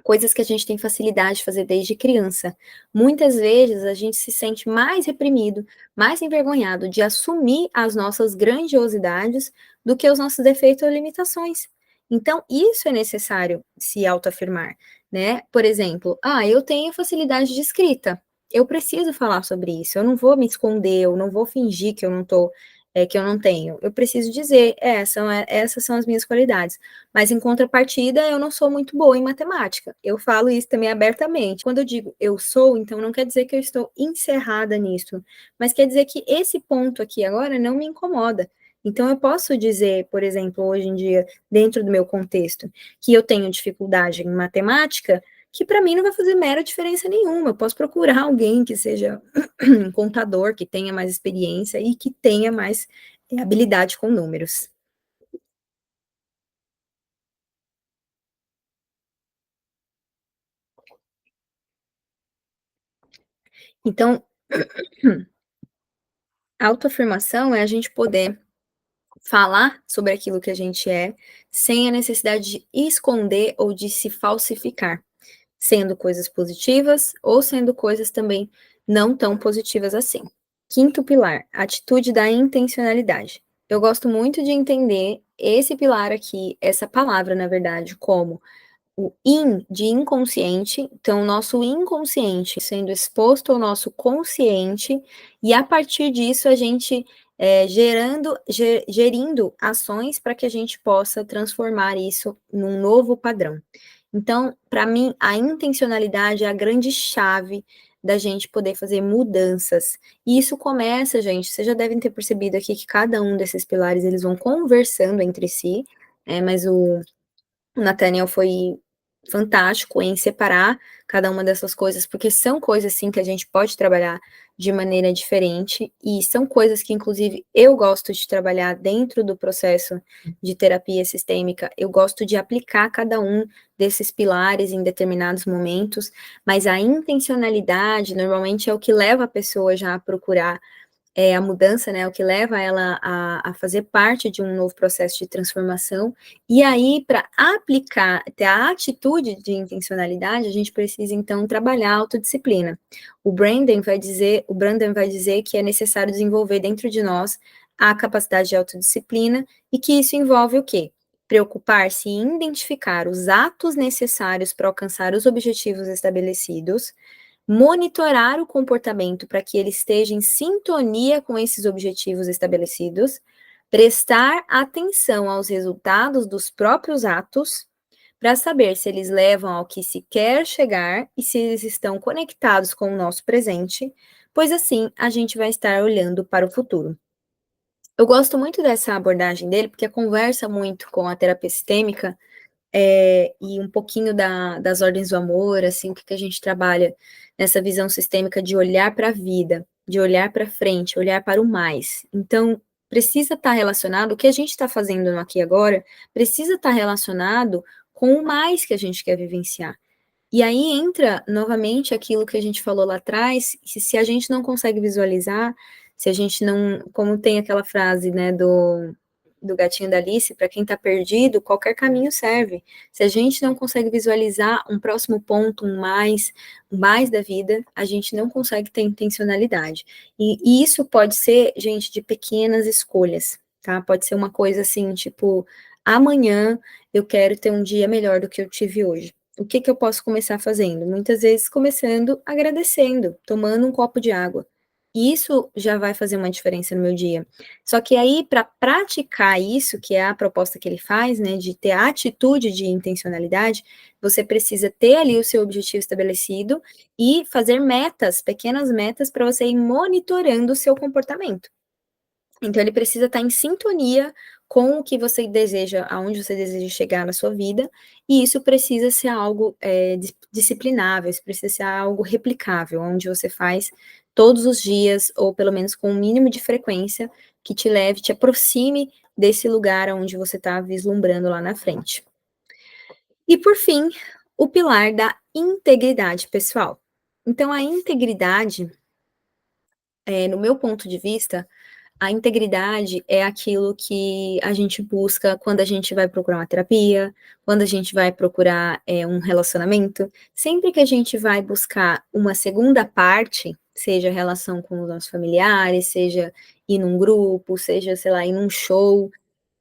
coisas que a gente tem facilidade de fazer desde criança. Muitas vezes a gente se sente mais reprimido, mais envergonhado de assumir as nossas grandiosidades do que os nossos defeitos ou limitações. Então, isso é necessário se autoafirmar, né? Por exemplo, eu tenho facilidade de escrita. Eu preciso falar sobre isso. Eu não vou me esconder, eu não vou fingir que eu não tô, que eu não tenho. Eu preciso dizer, essas são as minhas qualidades. Mas em contrapartida, eu não sou muito boa em matemática. Eu falo isso também abertamente. Quando eu digo eu sou, então não quer dizer que eu estou encerrada nisso, mas quer dizer que esse ponto aqui agora não me incomoda. Então eu posso dizer, por exemplo, hoje em dia, dentro do meu contexto, que eu tenho dificuldade em matemática, que para mim não vai fazer mera diferença nenhuma. Eu posso procurar alguém que seja um contador, que tenha mais experiência e que tenha mais habilidade com números. Então, a autoafirmação é a gente poder falar sobre aquilo que a gente é, sem a necessidade de esconder ou de se falsificar, sendo coisas positivas ou sendo coisas também não tão positivas assim. Quinto pilar, atitude da intencionalidade. Eu gosto muito de entender esse pilar aqui, essa palavra, na verdade, como o in de inconsciente, então o nosso inconsciente sendo exposto ao nosso consciente, e a partir disso a gente gerindo ações para que a gente possa transformar isso num novo padrão. Então, para mim, a intencionalidade é a grande chave da gente poder fazer mudanças. E isso começa, gente, vocês já devem ter percebido aqui que cada um desses pilares eles vão conversando entre si, mas o Nathaniel foi fantástico em separar cada uma dessas coisas, porque são coisas, sim, que a gente pode trabalhar de maneira diferente, e são coisas que, inclusive, eu gosto de trabalhar dentro do processo de terapia sistêmica, eu gosto de aplicar cada um desses pilares em determinados momentos, mas a intencionalidade, normalmente, é o que leva a pessoa já a procurar a mudança, né, o que leva ela a fazer parte de um novo processo de transformação, e aí, para aplicar, ter a atitude de intencionalidade, a gente precisa, então, trabalhar a autodisciplina. O Brandon vai dizer que é necessário desenvolver dentro de nós a capacidade de autodisciplina, e que isso envolve o quê? preocupar-se em identificar os atos necessários para alcançar os objetivos estabelecidos, monitorar o comportamento para que ele esteja em sintonia com esses objetivos estabelecidos, prestar atenção aos resultados dos próprios atos, para saber se eles levam ao que se quer chegar e se eles estão conectados com o nosso presente, pois assim a gente vai estar olhando para o futuro. Eu gosto muito dessa abordagem dele, porque conversa muito com a terapia sistêmica, e um pouquinho das ordens do amor, assim, o que que a gente trabalha nessa visão sistêmica de olhar para a vida, de olhar para frente, olhar para o mais. Então, precisa estar relacionado, o que a gente está fazendo no aqui e agora, precisa estar relacionado com o mais que a gente quer vivenciar. E aí entra novamente aquilo que a gente falou lá atrás, que se a gente não consegue visualizar, se a gente não, como tem aquela frase, né, do gatinho da Alice, para quem está perdido, qualquer caminho serve. Se a gente não consegue visualizar um próximo ponto, um mais da vida, a gente não consegue ter intencionalidade. E isso pode ser, gente, de pequenas escolhas, tá? Pode ser uma coisa assim, tipo, amanhã eu quero ter um dia melhor do que eu tive hoje. O que que eu posso começar fazendo? Muitas vezes começando agradecendo, tomando um copo de água. E isso já vai fazer uma diferença no meu dia. Só que aí, para praticar isso, que é a proposta que ele faz, né, de ter a atitude de intencionalidade, você precisa ter ali o seu objetivo estabelecido e fazer metas, pequenas metas, para você ir monitorando o seu comportamento. Então ele precisa estar em sintonia com o que você deseja, aonde você deseja chegar na sua vida, e isso precisa ser algo disciplinável, isso precisa ser algo replicável, onde você faz todos os dias, ou pelo menos com um mínimo de frequência, que te leve, te aproxime desse lugar onde você está vislumbrando lá na frente. E por fim, o pilar da integridade pessoal. Então a integridade, no meu ponto de vista, a integridade é aquilo que a gente busca quando a gente vai procurar uma terapia, quando a gente vai procurar, um relacionamento. Sempre que a gente vai buscar uma segunda parte, seja relação com os nossos familiares, seja ir num grupo, seja, sei lá, ir num show,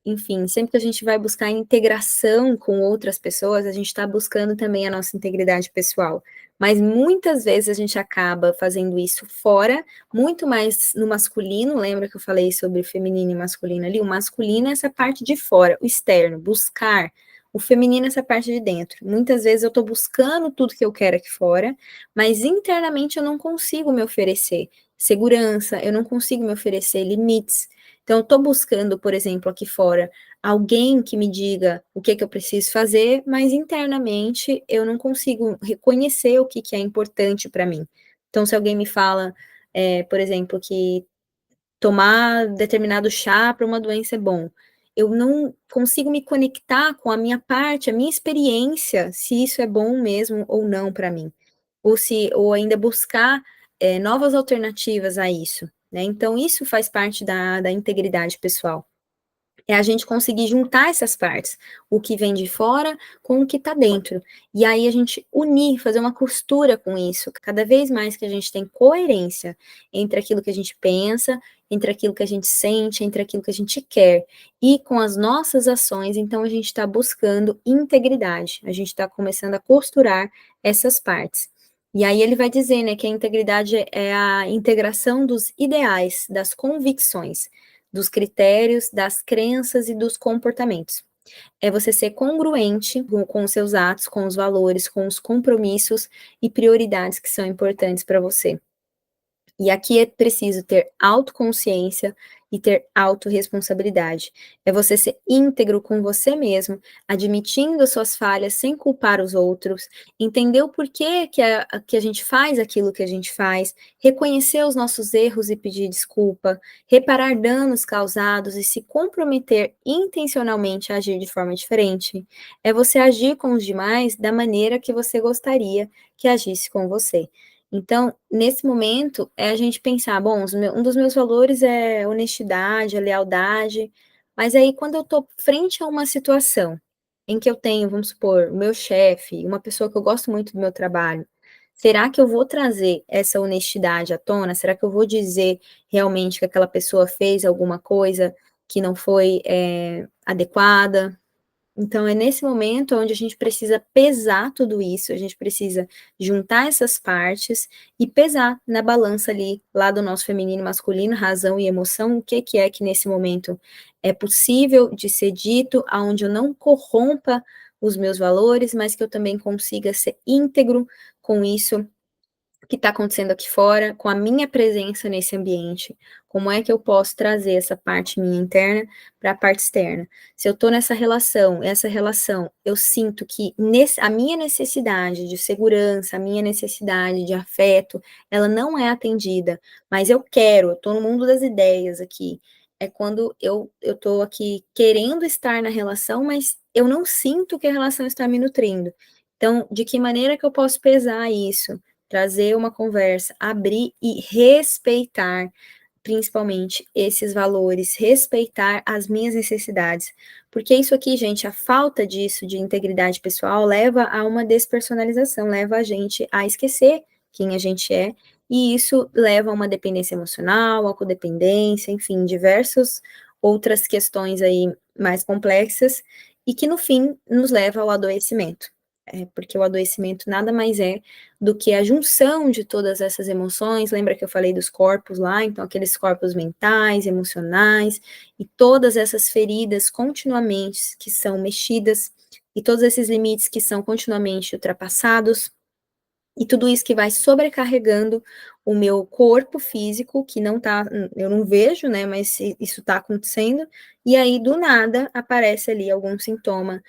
enfim, sempre que a gente vai buscar integração com outras pessoas, a gente está buscando também a nossa integridade pessoal. Mas muitas vezes a gente acaba fazendo isso fora, muito mais no masculino, lembra que eu falei sobre feminino e masculino ali? O masculino é essa parte de fora, o externo, buscar. O feminino é essa parte de dentro. Muitas vezes eu estou buscando tudo que eu quero aqui fora, mas internamente eu não consigo me oferecer segurança, eu não consigo me oferecer limites. Então, eu estou buscando, por exemplo, aqui fora, alguém que me diga o que eu preciso fazer, mas internamente eu não consigo reconhecer o que é importante para mim. Então, se alguém me fala, por exemplo, que tomar determinado chá para uma doença é bom, eu não consigo me conectar com a minha parte, a minha experiência, se isso é bom mesmo ou não para mim. Ou ainda buscar, novas alternativas a isso, né. Então isso faz parte da integridade pessoal. É a gente conseguir juntar essas partes, o que vem de fora com o que está dentro. E aí a gente unir, fazer uma costura com isso. Cada vez mais que a gente tem coerência entre aquilo que a gente pensa, entre aquilo que a gente sente, entre aquilo que a gente quer, e com as nossas ações, então a gente está buscando integridade. A gente está começando a costurar essas partes. E aí ele vai dizer, né, que a integridade é a integração dos ideais, das convicções, dos critérios, das crenças e dos comportamentos. É você ser congruente com os seus atos, com os valores, com os compromissos e prioridades que são importantes para você. E aqui é preciso ter autoconsciência e ter autorresponsabilidade. É você ser íntegro com você mesmo, admitindo as suas falhas sem culpar os outros, entender o porquê que a gente faz aquilo que a gente faz, reconhecer os nossos erros e pedir desculpa, reparar danos causados e se comprometer intencionalmente a agir de forma diferente. É você agir com os demais da maneira que você gostaria que agisse com você. Então, nesse momento, é a gente pensar, bom, um dos meus valores é honestidade, é lealdade, mas aí quando eu estou frente a uma situação em que eu tenho, vamos supor, o meu chefe, uma pessoa que eu gosto muito do meu trabalho, será que eu vou trazer essa honestidade à tona? Será que eu vou dizer realmente que aquela pessoa fez alguma coisa que não foi adequada? Então, é nesse momento onde a gente precisa pesar tudo isso, a gente precisa juntar essas partes e pesar na balança ali, lá do nosso feminino e masculino, razão e emoção, o que é que nesse momento é possível de ser dito, aonde eu não corrompa os meus valores, mas que eu também consiga ser íntegro com isso que está acontecendo aqui fora, com a minha presença nesse ambiente, como é que eu posso trazer essa parte minha interna para a parte externa? Se eu estou nessa relação, essa relação, eu sinto que a minha necessidade de segurança, a minha necessidade de afeto, ela não é atendida, mas eu estou no mundo das ideias aqui. É quando eu estou aqui querendo estar na relação, mas eu não sinto que a relação está me nutrindo. Então, de que maneira que eu posso pesar isso? Trazer uma conversa, abrir e respeitar, principalmente, esses valores, respeitar as minhas necessidades. Porque isso aqui, gente, a falta disso, de integridade pessoal, leva a uma despersonalização, leva a gente a esquecer quem a gente é, e isso leva a uma dependência emocional, a codependência, enfim, diversas outras questões aí mais complexas, e que no fim nos leva ao adoecimento. Porque o adoecimento nada mais é do que a junção de todas essas emoções. Lembra que eu falei dos corpos lá? Então, aqueles corpos mentais, emocionais, e todas essas feridas continuamente que são mexidas, e todos esses limites que são continuamente ultrapassados, e tudo isso que vai sobrecarregando o meu corpo físico, que não tá, eu não vejo, né, mas isso tá acontecendo, e aí do nada aparece ali algum sintoma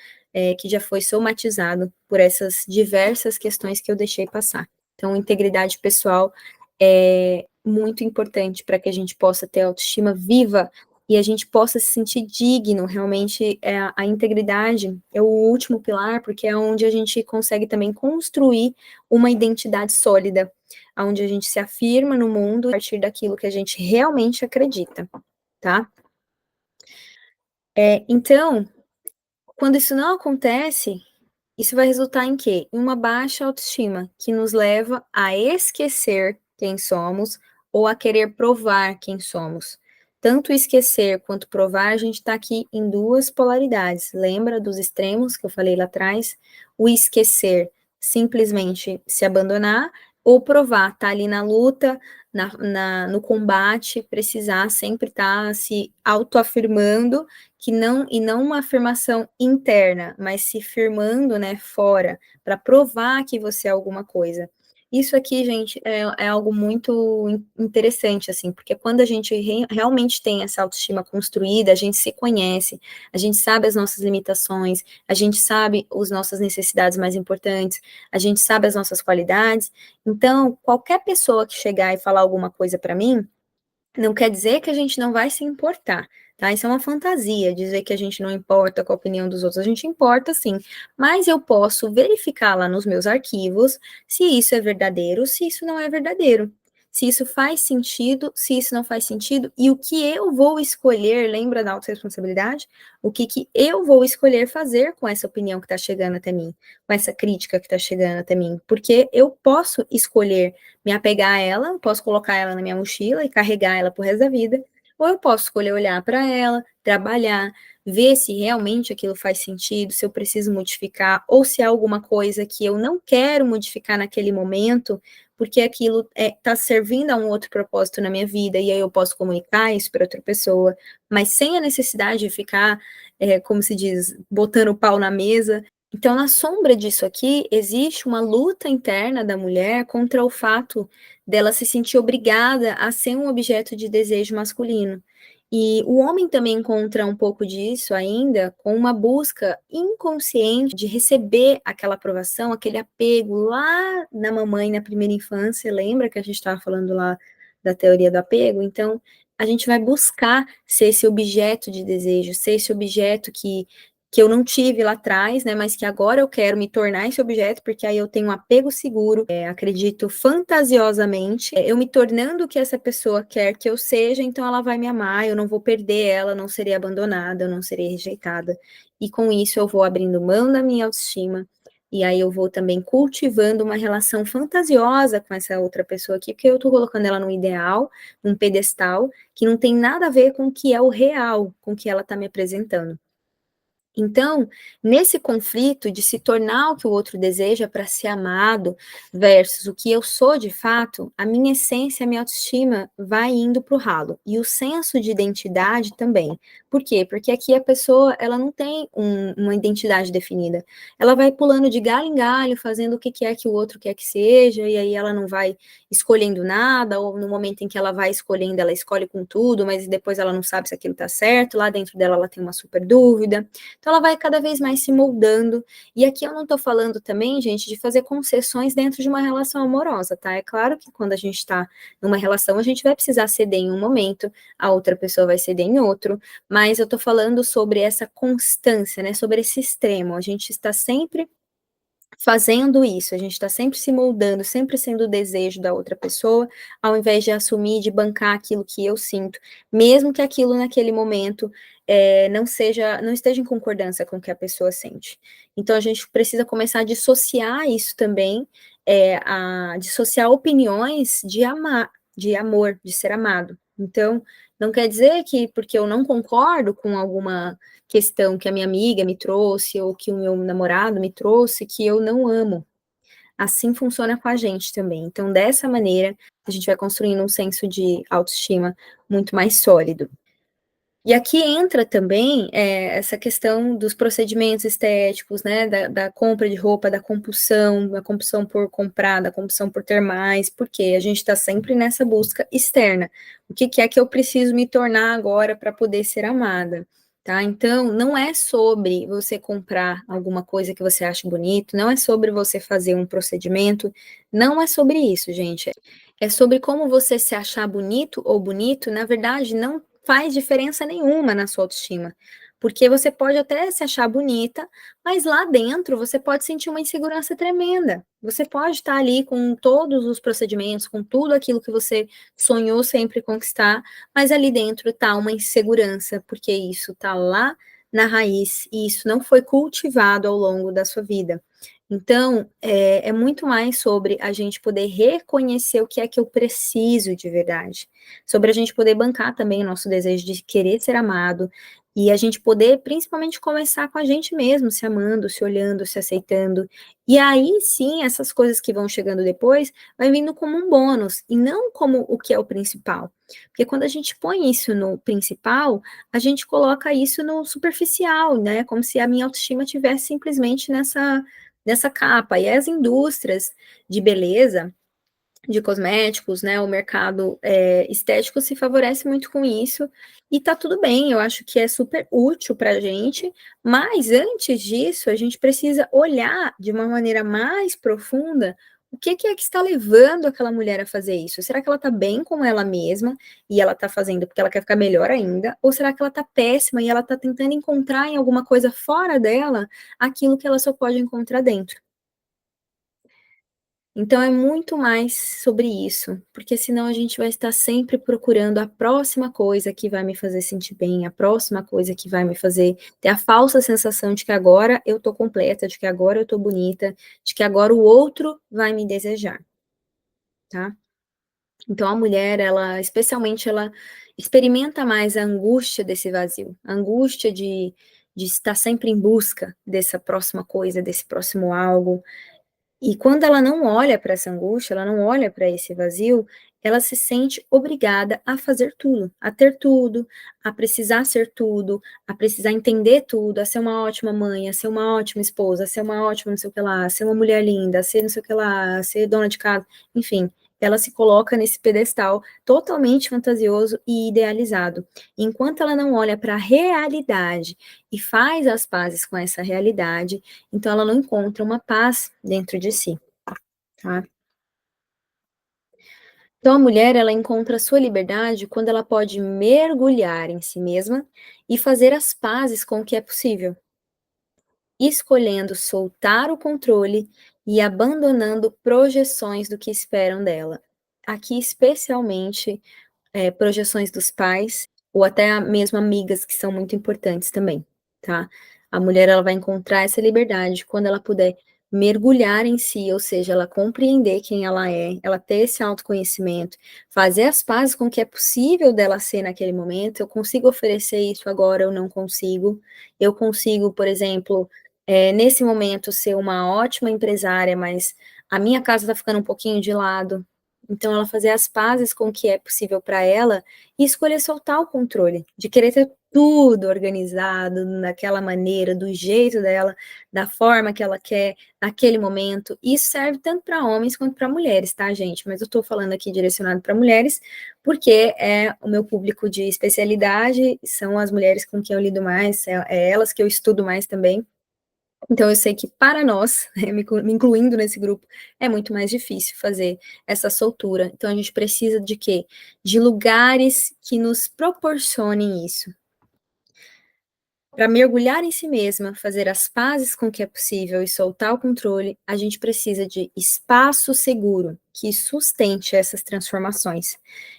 que já foi somatizado por essas diversas questões que eu deixei passar. Então, integridade pessoal é muito importante para que a gente possa ter autoestima viva e a gente possa se sentir digno. Realmente, a integridade é o último pilar, porque é onde a gente consegue também construir uma identidade sólida, onde a gente se afirma no mundo a partir daquilo que a gente realmente acredita, tá? Então, quando isso não acontece, isso vai resultar em quê? Em uma baixa autoestima, que nos leva a esquecer quem somos ou a querer provar quem somos. Tanto esquecer quanto provar, a gente está aqui em duas polaridades. Lembra dos extremos que eu falei lá atrás? O esquecer, simplesmente se abandonar, ou provar, tá ali na luta, no combate, precisar sempre estar se autoafirmando que não, e não uma afirmação interna, mas se firmando, né, fora, para provar que você é alguma coisa. Isso aqui, gente, é algo muito interessante, assim, porque quando a gente realmente tem essa autoestima construída, a gente se conhece, a gente sabe as nossas limitações, a gente sabe as nossas necessidades mais importantes, a gente sabe as nossas qualidades. Então, qualquer pessoa que chegar e falar alguma coisa para mim, não quer dizer que a gente não vai se importar, tá? Isso é uma fantasia, dizer que a gente não importa com a opinião dos outros. A gente importa sim, mas eu posso verificar lá nos meus arquivos se isso é verdadeiro, se isso não é verdadeiro. Se isso faz sentido, se isso não faz sentido, e o que eu vou escolher, lembra da autorresponsabilidade? O que eu vou escolher fazer com essa opinião que está chegando até mim, com essa crítica que está chegando até mim, porque eu posso escolher me apegar a ela, posso colocar ela na minha mochila e carregar ela pro resto da vida, ou eu posso escolher olhar para ela, trabalhar, ver se realmente aquilo faz sentido, se eu preciso modificar, ou se há alguma coisa que eu não quero modificar naquele momento, porque aquilo está servindo a um outro propósito na minha vida, e aí eu posso comunicar isso para outra pessoa, mas sem a necessidade de ficar, como se diz, botando o pau na mesa. Então, na sombra disso aqui, existe uma luta interna da mulher contra o fato dela se sentir obrigada a ser um objeto de desejo masculino. E o homem também encontra um pouco disso ainda com uma busca inconsciente de receber aquela aprovação, aquele apego lá na mamãe na primeira infância. Lembra que a gente estava falando lá da teoria do apego? Então, a gente vai buscar ser esse objeto de desejo, ser esse objeto que eu não tive lá atrás, né, mas que agora eu quero me tornar esse objeto, porque aí eu tenho um apego seguro, acredito fantasiosamente, eu me tornando o que essa pessoa quer que eu seja, então ela vai me amar, eu não vou perder ela, não serei abandonada, eu não serei rejeitada, e com isso eu vou abrindo mão da minha autoestima, e aí eu vou também cultivando uma relação fantasiosa com essa outra pessoa aqui, porque eu tô colocando ela num ideal, num pedestal, que não tem nada a ver com o que é o real, com o que ela tá me apresentando. Então, nesse conflito de se tornar o que o outro deseja para ser amado versus o que eu sou de fato, a minha essência, a minha autoestima vai indo para o ralo. E o senso de identidade também. Por quê? Porque aqui a pessoa, ela não tem uma identidade definida. Ela vai pulando de galho em galho, fazendo o que quer que o outro quer que seja, e aí ela não vai escolhendo nada, ou no momento em que ela vai escolhendo, ela escolhe com tudo, mas depois ela não sabe se aquilo está certo, lá dentro dela ela tem uma super dúvida. Então, ela vai cada vez mais se moldando. E aqui eu não estou falando também, gente, de fazer concessões dentro de uma relação amorosa, tá? É claro que quando a gente está numa relação, a gente vai precisar ceder em um momento, a outra pessoa vai ceder em outro, mas eu estou falando sobre essa constância, né? Sobre esse extremo. A gente está sempre fazendo isso, a gente está sempre se moldando, sempre sendo o desejo da outra pessoa, ao invés de assumir, de bancar aquilo que eu sinto, mesmo que aquilo naquele momento não esteja em concordância com o que a pessoa sente. Então a gente precisa começar a dissociar isso também, a dissociar opiniões de amar, de amor, de ser amado. Então, não quer dizer que porque eu não concordo com alguma questão que a minha amiga me trouxe ou que o meu namorado me trouxe, que eu não amo. Assim funciona com a gente também. Então, dessa maneira, a gente vai construindo um senso de autoestima muito mais sólido. E aqui entra também essa questão dos procedimentos estéticos, né, da compra de roupa, da compulsão por comprar, da compulsão por ter mais, porque a gente está sempre nessa busca externa. O que é que eu preciso me tornar agora para poder ser amada? Tá? Então, não é sobre você comprar alguma coisa que você acha bonito, não é sobre você fazer um procedimento, não é sobre isso, gente. É sobre como você se achar bonito ou bonito, na verdade, não faz diferença nenhuma na sua autoestima. Porque você pode até se achar bonita, mas lá dentro você pode sentir uma insegurança tremenda. Você pode estar ali com todos os procedimentos, com tudo aquilo que você sonhou sempre conquistar, mas ali dentro está uma insegurança, porque isso está lá na raiz e isso não foi cultivado ao longo da sua vida. Então, é muito mais sobre a gente poder reconhecer o que é que eu preciso de verdade, sobre a gente poder bancar também o nosso desejo de querer ser amado, e a gente poder principalmente começar com a gente mesmo, se amando, se olhando, se aceitando. E aí sim, essas coisas que vão chegando depois, vai vindo como um bônus, e não como o que é o principal. Porque quando a gente põe isso no principal, a gente coloca isso no superficial, né? Como se a minha autoestima tivesse simplesmente nessa capa. E as indústrias de beleza, de cosméticos, né, o mercado estético se favorece muito com isso, e tá tudo bem, eu acho que é super útil para a gente, mas antes disso, a gente precisa olhar de uma maneira mais profunda o que é que está levando aquela mulher a fazer isso? Será que ela tá bem com ela mesma e ela tá fazendo porque ela quer ficar melhor ainda? Ou será que ela tá péssima e ela tá tentando encontrar em alguma coisa fora dela aquilo que ela só pode encontrar dentro? Então é muito mais sobre isso, porque senão a gente vai estar sempre procurando a próxima coisa que vai me fazer sentir bem, a próxima coisa que vai me fazer ter a falsa sensação de que agora eu tô completa, de que agora eu tô bonita, de que agora o outro vai me desejar, tá? Então a mulher, ela, especialmente, ela experimenta mais a angústia desse vazio, a angústia de estar sempre em busca dessa próxima coisa, desse próximo algo, e quando ela não olha para essa angústia, ela não olha para esse vazio, ela se sente obrigada a fazer tudo, a ter tudo, a precisar ser tudo, a precisar entender tudo, a ser uma ótima mãe, a ser uma ótima esposa, a ser uma ótima não sei o que lá, a ser uma mulher linda, a ser não sei o que lá, a ser dona de casa, enfim, ela se coloca nesse pedestal totalmente fantasioso e idealizado. Enquanto ela não olha para a realidade e faz as pazes com essa realidade, então ela não encontra uma paz dentro de si, tá? Então a mulher, ela encontra a sua liberdade quando ela pode mergulhar em si mesma e fazer as pazes com o que é possível, escolhendo soltar o controle e abandonando projeções do que esperam dela. Aqui, especialmente, projeções dos pais ou até mesmo amigas que são muito importantes também, tá? A mulher, ela vai encontrar essa liberdade quando ela puder mergulhar em si, ou seja, ela compreender quem ela é, ela ter esse autoconhecimento, fazer as pazes com o que é possível dela ser naquele momento, eu consigo oferecer isso agora, eu não consigo. Eu consigo, por exemplo, nesse momento ser uma ótima empresária, mas a minha casa está ficando um pouquinho de lado. Então ela fazer as pazes com o que é possível para ela e escolher soltar o controle, de querer ter tudo organizado daquela maneira, do jeito dela, da forma que ela quer, naquele momento. Isso serve tanto para homens quanto para mulheres, tá, gente? Mas eu estou falando aqui direcionado para mulheres, porque é o meu público de especialidade, são as mulheres com quem eu lido mais, é elas que eu estudo mais também. Então, eu sei que para nós, me incluindo nesse grupo, é muito mais difícil fazer essa soltura. Então, a gente precisa de quê? De lugares que nos proporcionem isso. Para mergulhar em si mesma, fazer as pazes com o que é possível e soltar o controle, a gente precisa de espaço seguro que sustente essas transformações.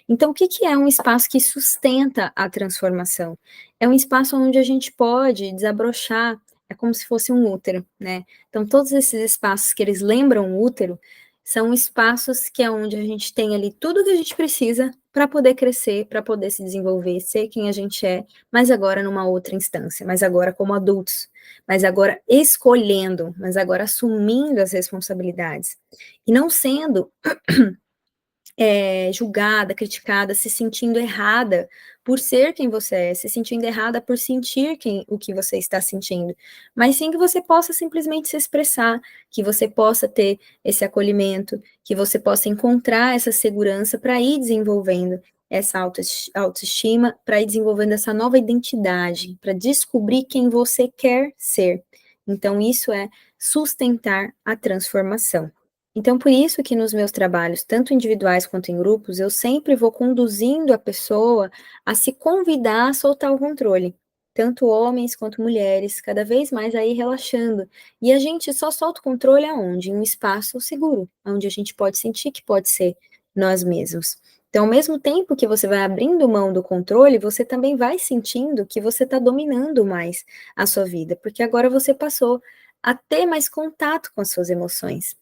Então, o que que é um espaço que sustenta a transformação? É um espaço onde a gente pode desabrochar, é como se fosse um útero, né? Então, todos esses espaços que eles lembram o útero são espaços que é onde a gente tem ali tudo que a gente precisa para poder crescer, para poder se desenvolver, ser quem a gente é, mas agora numa outra instância, mas agora como adultos, mas agora escolhendo, mas agora assumindo as responsabilidades e não sendo julgada, criticada, se sentindo errada por ser quem você é, se sentindo errada por sentir o que você está sentindo, mas sim que você possa simplesmente se expressar, que você possa ter esse acolhimento, que você possa encontrar essa segurança para ir desenvolvendo essa autoestima, para ir desenvolvendo essa nova identidade, para descobrir quem você quer ser. Então, isso é sustentar a transformação. Então, por isso que nos meus trabalhos, tanto individuais quanto em grupos, eu sempre vou conduzindo a pessoa a se convidar a soltar o controle. Tanto homens quanto mulheres, cada vez mais aí relaxando. E a gente só solta o controle aonde? Em um espaço seguro, onde a gente pode sentir que pode ser nós mesmos. Então, ao mesmo tempo que você vai abrindo mão do controle, você também vai sentindo que você está dominando mais a sua vida, porque agora você passou a ter mais contato com as suas emoções.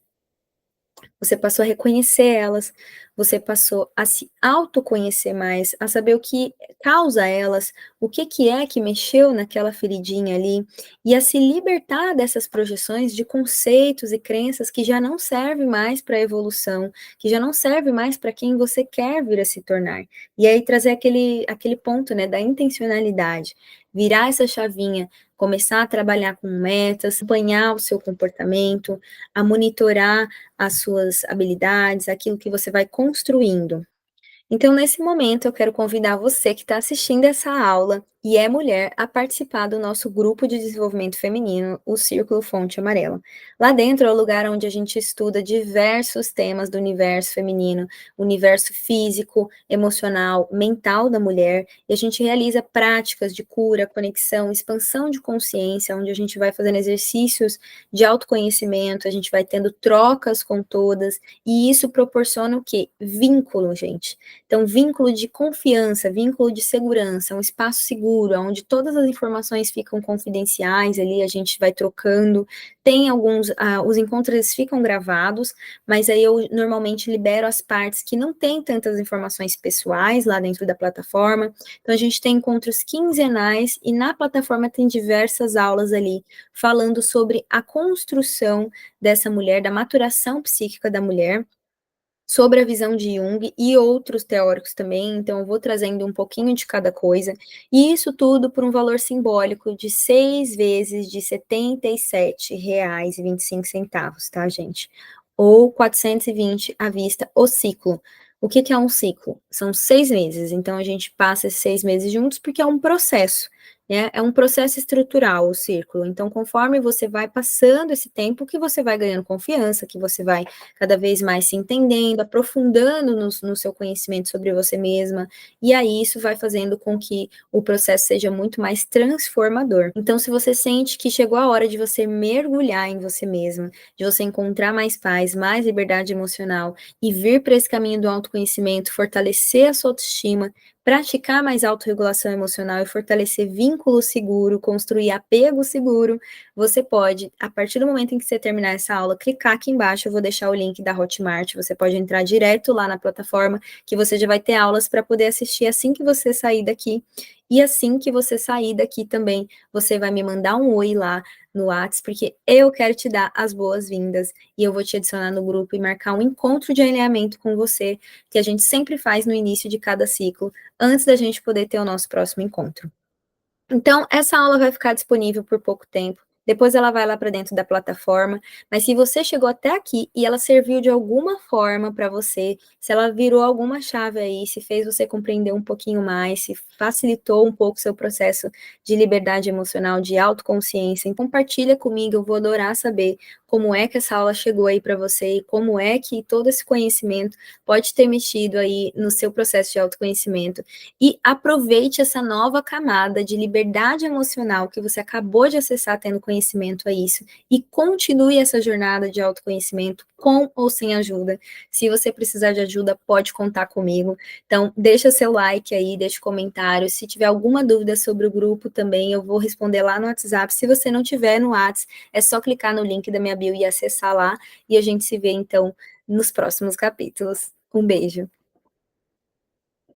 Você passou a reconhecer elas, você passou a se autoconhecer mais, a saber o que causa elas, o que é que mexeu naquela feridinha ali, e a se libertar dessas projeções de conceitos e crenças que já não servem mais para a evolução, que já não servem mais para quem você quer vir a se tornar. E aí trazer aquele ponto, né, da intencionalidade, virar essa chavinha, começar a trabalhar com metas, acompanhar o seu comportamento, a monitorar as suas habilidades, aquilo que você vai construindo. Então, nesse momento, eu quero convidar você que está assistindo essa aula e é mulher a participar do nosso grupo de desenvolvimento feminino, o Círculo Fonte Amarela. Lá dentro é o lugar onde a gente estuda diversos temas do universo feminino, universo físico, emocional, mental da mulher, e a gente realiza práticas de cura, conexão, expansão de consciência, onde a gente vai fazendo exercícios de autoconhecimento, a gente vai tendo trocas com todas, e isso proporciona o quê? Vínculo, gente. Então, vínculo de confiança, vínculo de segurança, um espaço seguro, onde todas as informações ficam confidenciais ali, a gente vai trocando. Tem alguns, os encontros eles ficam gravados, mas aí eu normalmente libero as partes que não têm tantas informações pessoais lá dentro da plataforma. Então, a gente tem encontros quinzenais e na plataforma tem diversas aulas ali, falando sobre a construção dessa mulher, da maturação psíquica da mulher, sobre a visão de Jung e outros teóricos também, então eu vou trazendo um pouquinho de cada coisa, e isso tudo por um valor simbólico de 6 vezes de R$ 77,25, tá, gente? Ou 420 à vista o ciclo. O que que é um ciclo? São 6 meses, então a gente passa esses 6 meses juntos porque é um processo, né? É um processo estrutural o círculo, então conforme você vai passando esse tempo, que você vai ganhando confiança, que você vai cada vez mais se entendendo, aprofundando no seu conhecimento sobre você mesma, e aí isso vai fazendo com que o processo seja muito mais transformador. Então, se você sente que chegou a hora de você mergulhar em você mesma, de você encontrar mais paz, mais liberdade emocional e vir para esse caminho do autoconhecimento, fortalecer a sua autoestima, praticar mais autorregulação emocional e fortalecer vínculo seguro, construir apego seguro, você pode, a partir do momento em que você terminar essa aula, clicar aqui embaixo, eu vou deixar o link da Hotmart, você pode entrar direto lá na plataforma, que você já vai ter aulas para poder assistir assim que você sair daqui, e assim que você sair daqui também, você vai me mandar um oi lá no Whats, porque eu quero te dar as boas-vindas, e eu vou te adicionar no grupo e marcar um encontro de alinhamento com você, que a gente sempre faz no início de cada ciclo, antes da gente poder ter o nosso próximo encontro. Então, essa aula vai ficar disponível por pouco tempo. Depois ela vai lá para dentro da plataforma, mas se você chegou até aqui e ela serviu de alguma forma para você, se ela virou alguma chave aí, se fez você compreender um pouquinho mais, se facilitou um pouco o seu processo de liberdade emocional, de autoconsciência, então compartilha comigo, eu vou adorar saber como é que essa aula chegou aí para você e como é que todo esse conhecimento pode ter mexido aí no seu processo de autoconhecimento. E aproveite essa nova camada de liberdade emocional que você acabou de acessar tendo conhecimento a isso e continue essa jornada de autoconhecimento com ou sem ajuda. Se você precisar de ajuda, pode contar comigo. Então, deixa seu like aí, deixa comentário. Se tiver alguma dúvida sobre o grupo também, eu vou responder lá no WhatsApp. Se você não tiver no WhatsApp, é só clicar no link da minha bio e acessar lá. E a gente se vê, então, nos próximos capítulos. Um beijo.